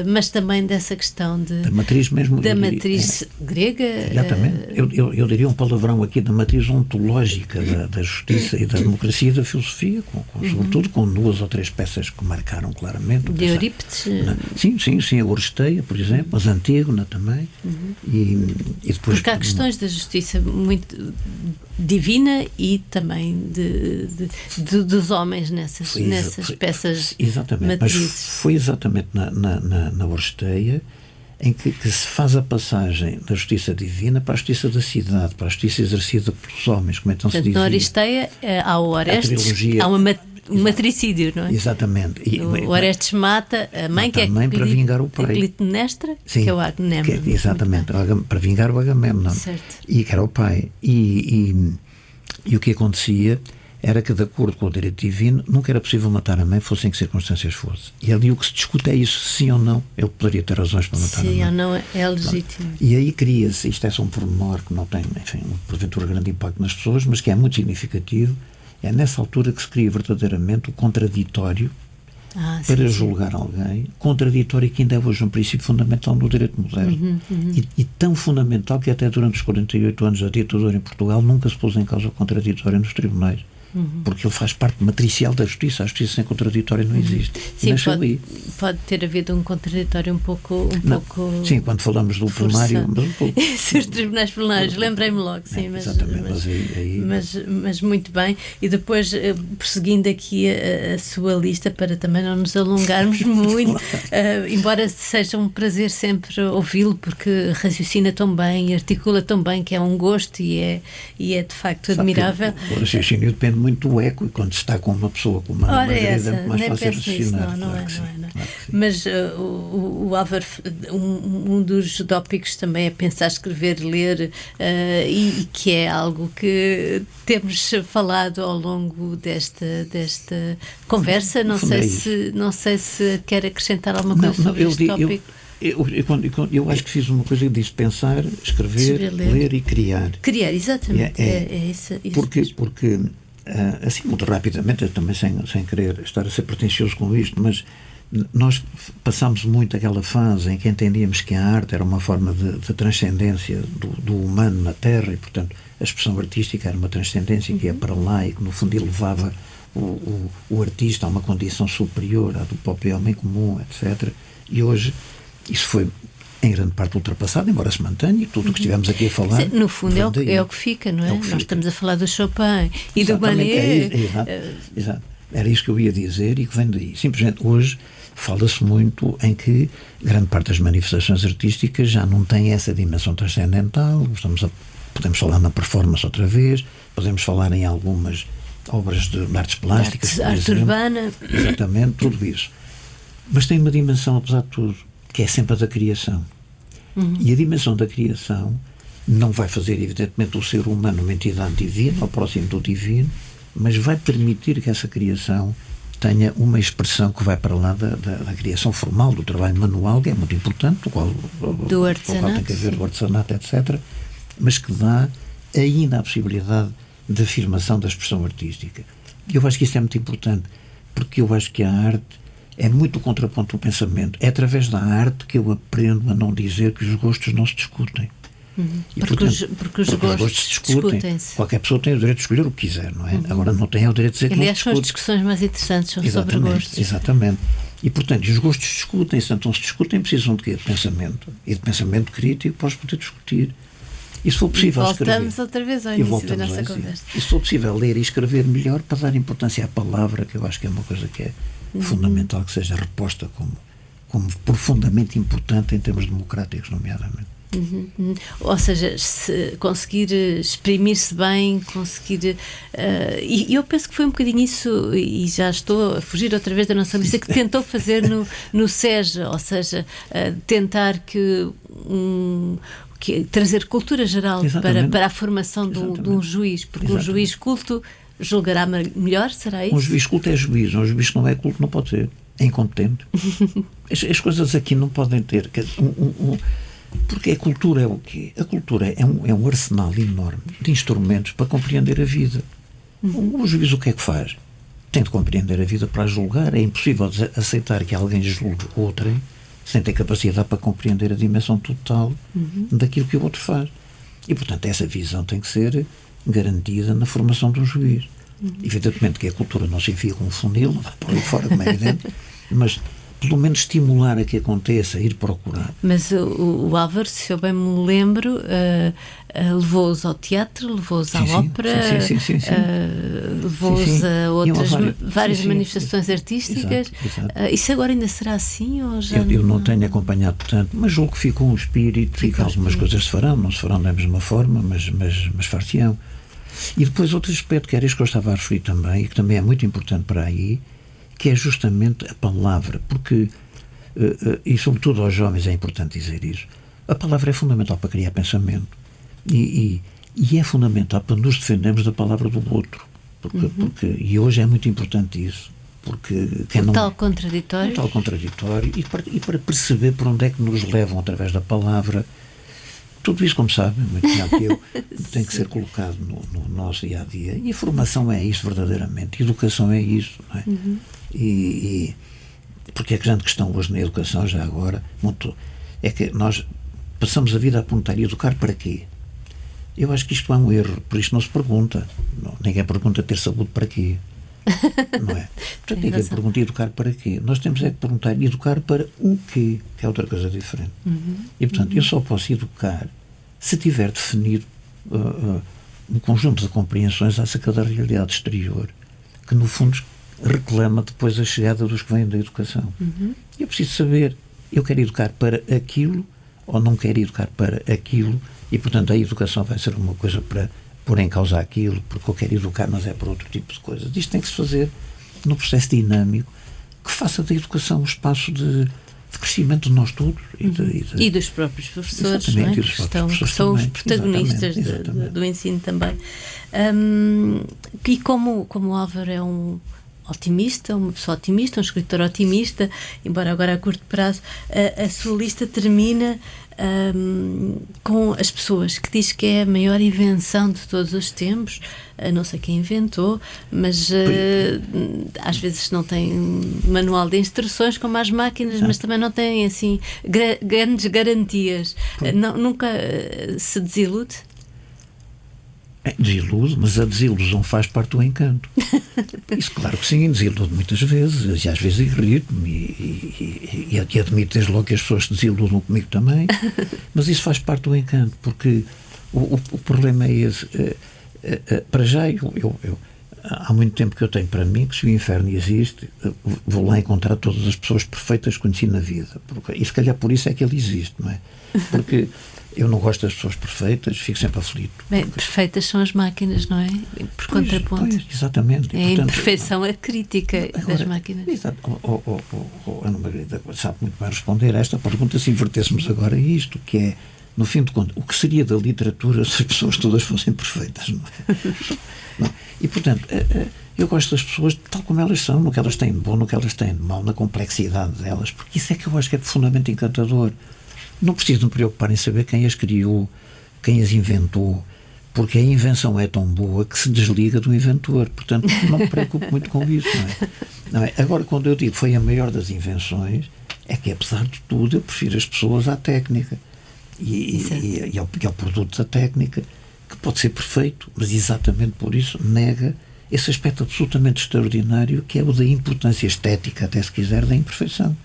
mas também dessa questão da matriz mesmo, da matriz grega. Exatamente. Eu diria um palavrão aqui da matriz ontológica da justiça e da democracia e da filosofia, sobretudo com 2 ou 3 peças que marcaram claramente. De Eurípides? Sim, a Oresteia, por exemplo, mas Antígona também. E depois, porque há questões da justiça muito divina e também dos homens nessas peças. Exatamente, matrizes. mas foi exatamente na Oresteia em que se faz a passagem da justiça divina para a justiça da cidade, para a justiça exercida pelos homens, como então se dizia. Na Aristeia há o Orestes, há um matricídio, não é? Exatamente. O Orestes mata a mãe, que é para vingar o pai. Clitemnestra, que é o Agamemnon. Exatamente, para vingar o Agamemnon. E que era o pai. E o que acontecia era que, de acordo com o direito divino, nunca era possível matar a mãe, fosse em que circunstâncias fosse. E ali o que se discute é isso, sim ou não. Ele poderia ter razões para matar a mãe. Sim ou não é legítimo. E aí cria-se, isto é só um pormenor que não tem, enfim, porventura grande impacto nas pessoas, mas que é muito significativo, é nessa altura que se cria verdadeiramente o contraditório para julgar alguém, contraditório que ainda é hoje um princípio fundamental no direito moderno. E tão fundamental que até durante os 48 anos da ditadura em Portugal nunca se pôs em causa o contraditório nos tribunais. Porque ele faz parte matricial da justiça. A justiça sem contraditório não existe. Sim, pode ter havido um contraditório um pouco sim, quando falamos do plenário, os tribunais plenários, lembrei-me logo, sim, mas muito bem. E depois, prosseguindo aqui a sua lista, para também não nos alongarmos muito, embora seja um prazer sempre ouvi-lo, porque raciocina tão bem, articula tão bem, que é um gosto e é de facto admirável. O raciocínio depende muito eco, e quando se está com uma pessoa com uma Margarida, é muito mais fácil raciocinar. Não é. Mas o Álvaro, um dos tópicos também é pensar, escrever, ler, e que é algo que temos falado ao longo desta conversa. Não sei se quer acrescentar alguma coisa sobre este tópico. Eu acho que fiz uma coisa que disse: pensar, escrever, ler e criar. Criar, exatamente. É isso. Porque assim, muito rapidamente, também sem querer estar a ser pretencioso com isto, mas nós passámos muito aquela fase em que entendíamos que a arte era uma forma de transcendência do humano na Terra, e, portanto, a expressão artística era uma transcendência que ia para lá e que, no fundo, elevava o artista a uma condição superior à do próprio homem comum, etc. E hoje isso foi em grande parte ultrapassado, embora se mantenha, tudo o que estivemos aqui a falar. No fundo é o que fica, não é? Nós estamos a falar do Chopin e do Manet. Exato. Era isso que eu ia dizer, e que vem daí. Simplesmente hoje fala-se muito em que grande parte das manifestações artísticas já não tem essa dimensão transcendental. Podemos falar na performance outra vez, podemos falar em algumas obras de artes plásticas, arte urbana. Exatamente, tudo isso. Mas tem uma dimensão, apesar de tudo, que é sempre a da criação. E a dimensão da criação não vai fazer, evidentemente, o ser humano uma entidade divina, ao próximo do divino, mas vai permitir que essa criação tenha uma expressão que vai para lá da criação formal, do trabalho manual, que é muito importante, do qual tem que haver o artesanato, etc., mas que dá ainda a possibilidade de afirmação da expressão artística. E eu acho que isso é muito importante, porque eu acho que a arte é muito o contraponto do pensamento. É através da arte que eu aprendo a não dizer que os gostos não se discutem. E, porque os gostos discutem-se. Qualquer pessoa tem o direito de escolher o que quiser, não é? Agora não tem o direito de dizer que não se discute. Aliás, são as discussões mais interessantes sobre gostos. Exatamente. E, portanto, os gostos discutem-se. Então, se discutem, precisam de quê? De pensamento. E de pensamento crítico para os poder discutir. E se for possível voltamos outra vez ao início da nossa conversa. E se for possível ler e escrever melhor, para dar importância à palavra, que eu acho que é uma coisa que é fundamental, que seja reposta como profundamente importante em termos democráticos, nomeadamente. Ou seja, se conseguir exprimir-se bem, conseguir e eu penso que foi um bocadinho isso, e já estou a fugir outra vez da nossa lista, que tentou fazer no SEJ, ou seja, tentar trazer cultura geral para a formação de um juiz, porque um juiz culto julgará melhor, será isso? Um juiz culto é juiz, um juiz que não é culto não pode ser, é incompetente. As coisas aqui não podem ter porque a cultura é o quê? A cultura é um arsenal enorme de instrumentos para compreender a vida. O juiz o que é que faz? Tem de compreender a vida para a julgar. É impossível aceitar que alguém julgue outrem sem ter capacidade para compreender a dimensão total daquilo que o outro faz. E, portanto, essa visão tem que ser garantida na formação de um juiz. Evidentemente que a cultura não se enfia com um funil, não vai por aí fora, como é evidente, mas pelo menos estimular a que aconteça, ir procurar. Mas o Álvaro, se eu bem me lembro, levou-os ao teatro, levou-os à ópera, levou-os a outras várias manifestações artísticas. Exato. Isso agora ainda será assim? Ou já eu não tenho acompanhado tanto, mas julgo que ficou um espírito e que algumas coisas se farão, não se farão da mesma forma, mas far-se-ão. E depois outro aspecto, que era isso que eu estava a referir também, e que também é muito importante para aí, que é justamente a palavra, porque, e sobretudo aos jovens é importante dizer isso, a palavra é fundamental para criar pensamento e é fundamental para nos defendermos da palavra do outro, e hoje é muito importante isso, porque tal contraditório e para perceber por onde é que nos levam através da palavra. Tudo isso, como sabem, muito melhor que eu, tem que ser colocado no nosso dia-a-dia. E a formação é isso, verdadeiramente. Educação é isso, não é? E porque a grande questão hoje na educação, já agora, é que nós passamos a vida a perguntar: educar para quê? Eu acho que isto é um erro, por isso não se pergunta. Ninguém pergunta ter saúde para quê. Não é? Portanto, ninguém pergunta educar para quê. Nós temos é que perguntar educar para o quê, que é outra coisa diferente. E, portanto, eu só posso educar se tiver definido um conjunto de compreensões acerca da realidade exterior, que, no fundo, reclama depois a chegada dos que vêm da educação. Eu preciso saber, eu quero educar para aquilo ou não quero educar para aquilo, e, portanto, a educação vai ser uma coisa para pôr em causa aquilo, porque eu quero educar, mas é por outro tipo de coisas. Isto tem que se fazer num processo dinâmico que faça da educação um espaço de crescimento de nós todos e dos próprios professores, não é? Que são os protagonistas do ensino também. E como o Álvaro é um otimista, uma pessoa otimista, um escritor otimista, embora agora a curto prazo, a sua lista termina com as pessoas, que diz que é a maior invenção de todos os tempos. Não sei quem inventou, mas às vezes não tem manual de instruções como as máquinas, mas também não tem assim grandes garantias. Nunca se desilude? Desilude, mas a desilusão faz parte do encanto. Isso, claro que sim, desilude muitas vezes, e às vezes irrito-me, e admito desde logo que as pessoas se desiludam comigo também, mas isso faz parte do encanto, porque o problema é esse. Para já, há muito tempo que eu tenho para mim que se o inferno existe, vou lá encontrar todas as pessoas perfeitas que conheci na vida, e se calhar por isso é que ele existe, não é? Porque eu não gosto das pessoas perfeitas, fico sempre aflito. Bem, perfeitas são as máquinas, não é? Por contraponto. Pois, exatamente. É, portanto, a imperfeição é crítica das máquinas. Exato. Ana Margarida sabe muito bem responder a esta pergunta se invertêssemos agora isto, que é, no fim de contas, o que seria da literatura se as pessoas todas fossem perfeitas, não é? Não. E, portanto, eu gosto das pessoas tal como elas são, no que elas têm de bom, no que elas têm de mau, na complexidade delas, porque isso é que eu acho que é profundamente encantador. Não preciso me preocupar em saber quem as criou, quem as inventou, porque a invenção é tão boa que se desliga do inventor. Portanto, não me preocupo muito com isso, não é? Agora, quando eu digo foi a maior das invenções, é que, apesar de tudo, eu prefiro as pessoas à técnica e ao produto da técnica, que pode ser perfeito, mas exatamente por isso nega esse aspecto absolutamente extraordinário que é o da importância estética, até se quiser, da imperfeição.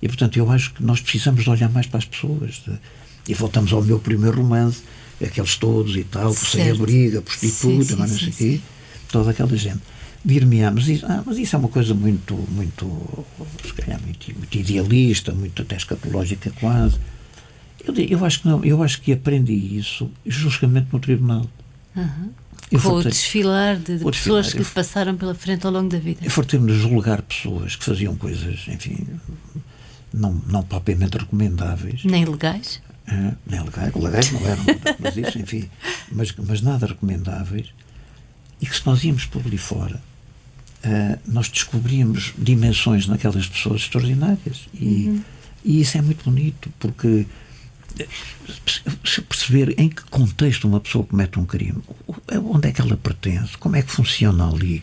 E, portanto, eu acho que nós precisamos de olhar mais para as pessoas. E voltamos ao meu primeiro romance, aqueles todos e tal, por sem abrigo, prostituta, mas não sei o quê, toda aquela gente. Dir-me-á, mas isso é uma coisa muito, se calhar, muito idealista, muito até escatológica quase. Eu acho que não, eu acho que aprendi isso justamente no tribunal. Com o desfilar de pessoas que passaram pela frente ao longo da vida. Eu fartei-me de julgar pessoas que faziam coisas, enfim, não propriamente recomendáveis. Nem legais? Nem legais não eram, mas isso, enfim, mas nada recomendáveis, e que se nós íamos por ali fora, nós descobríamos dimensões naquelas pessoas extraordinárias, e isso é muito bonito, porque se perceber em que contexto uma pessoa comete um crime, onde é que ela pertence, como é que funciona ali,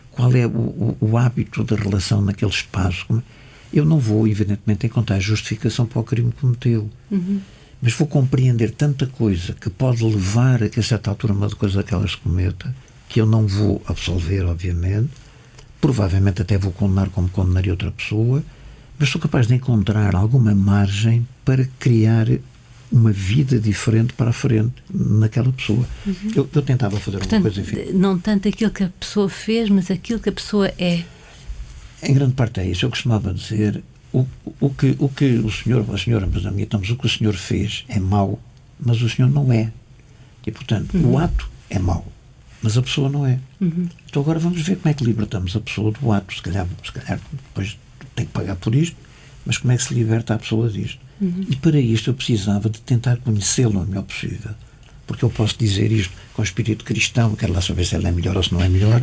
qual é o hábito da relação naquele espaço. Eu não vou, evidentemente, encontrar justificação para o crime que cometeu, mas vou compreender tanta coisa que pode levar a que a certa altura uma coisa daquelas se cometa, que eu não vou absolver, obviamente, provavelmente até vou condenar como condenaria outra pessoa, mas sou capaz de encontrar alguma margem para criar uma vida diferente para a frente naquela pessoa. Eu tentava fazer uma coisa, enfim. Não tanto aquilo que a pessoa fez, mas aquilo que a pessoa é. Em grande parte é isso. Eu costumava dizer o que o senhor, a senhora, mas admitamos, o que o senhor fez é mau, mas o senhor não é. E, portanto, o ato é mau, mas a pessoa não é. Então agora vamos ver como é que libertamos a pessoa do ato. Se calhar depois tem que pagar por isto, mas como é que se liberta a pessoa disto? E para isto eu precisava de tentar conhecê-lo o melhor possível, porque eu posso dizer isto com espírito cristão, quero lá saber se ela é melhor ou se não é melhor,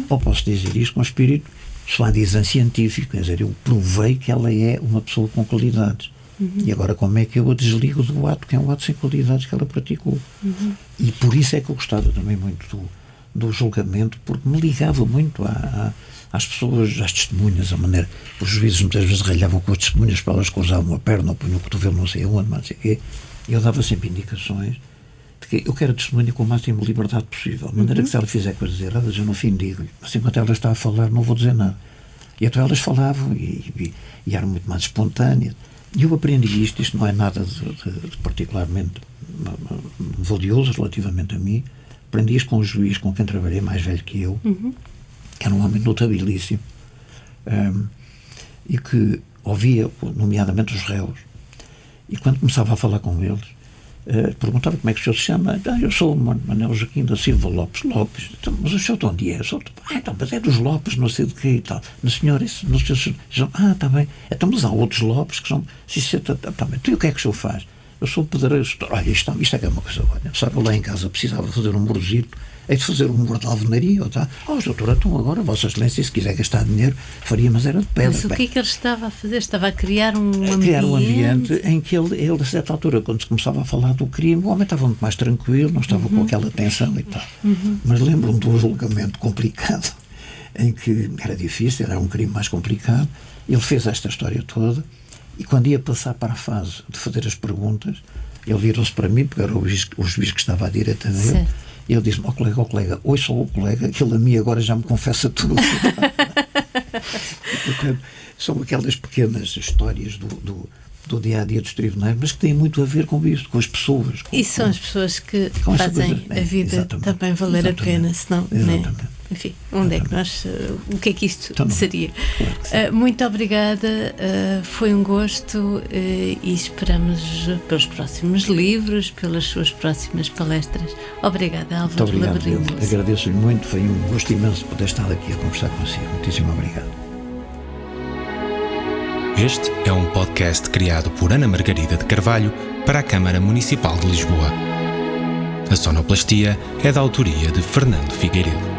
ou posso dizer isto com espírito soi-disant científico, quer dizer, eu provei que ela é uma pessoa com qualidades. E agora como é que eu a desligo do ato, que é um ato sem qualidades que ela praticou? E por isso é que eu gostava também muito do julgamento, porque me ligava muito às pessoas, às testemunhas, a maneira. Os juízes muitas vezes ralhavam com as testemunhas para elas cruzavam a perna ou punham o cotovelo não sei onde, mas não sei o quê. E eu dava sempre indicações de que eu quero a testemunha com a máxima liberdade possível, de maneira que se ela fizer coisas erradas eu no fim digo, mas enquanto ela está a falar não vou dizer nada. E então elas falavam e eram muito mais espontâneas. E eu aprendi isto não é nada de particularmente valioso relativamente a mim. Aprendi isto com um juiz com quem trabalhei, mais velho que eu, que era um homem notabilíssimo, e que ouvia, nomeadamente, os réus. E quando começava a falar com eles, perguntava como é que o senhor se chama. Eu sou o Manuel Joaquim da Silva Lopes. Então, mas o senhor de onde é? Então, mas é dos Lopes, não sei de quê e tal. No senhor, no senhor, está bem. Então, mas há outros Lopes que são... Está bem. Então, e o que é que o senhor faz? Eu sou pedreiro. Olha, isto é que é uma coisa. Olha, sabe, eu lá em casa precisava fazer um murozito. Hei de fazer um muro de alvenaria. Doutora, então agora, Vossa Excelência, se quiser gastar dinheiro, faria, mas era de pedra. Mas o que é que ele estava a fazer? Estava a criar um ambiente? Criar um ambiente em que ele, a certa altura, quando se começava a falar do crime, o homem estava muito mais tranquilo, não estava com aquela tensão e tal. Mas lembro-me de um julgamento complicado, em que era difícil, era um crime mais complicado. Ele fez esta história toda e quando ia passar para a fase de fazer as perguntas, ele virou-se para mim, porque era o juiz que estava à direita dele. Certo. E ele disse-me, colega, hoje sou o colega, que ele a mim agora já me confessa tudo. E, portanto, são aquelas pequenas histórias do dia-a-dia dos tribunais, mas que têm muito a ver com isto, com as pessoas. São as pessoas que fazem a vida também valer a pena, senão... Exatamente. Enfim, onde é que nós... o que é que isto seria? Claro, muito obrigada, foi um gosto e esperamos pelos próximos livros, pelas suas próximas palestras. Obrigada, Álvaro. Muito obrigado, agradeço-lhe muito, foi um gosto imenso poder estar aqui a conversar consigo. Muitíssimo obrigado. Este é um podcast criado por Ana Margarida de Carvalho para a Câmara Municipal de Lisboa. A sonoplastia é da autoria de Fernando Figueiredo.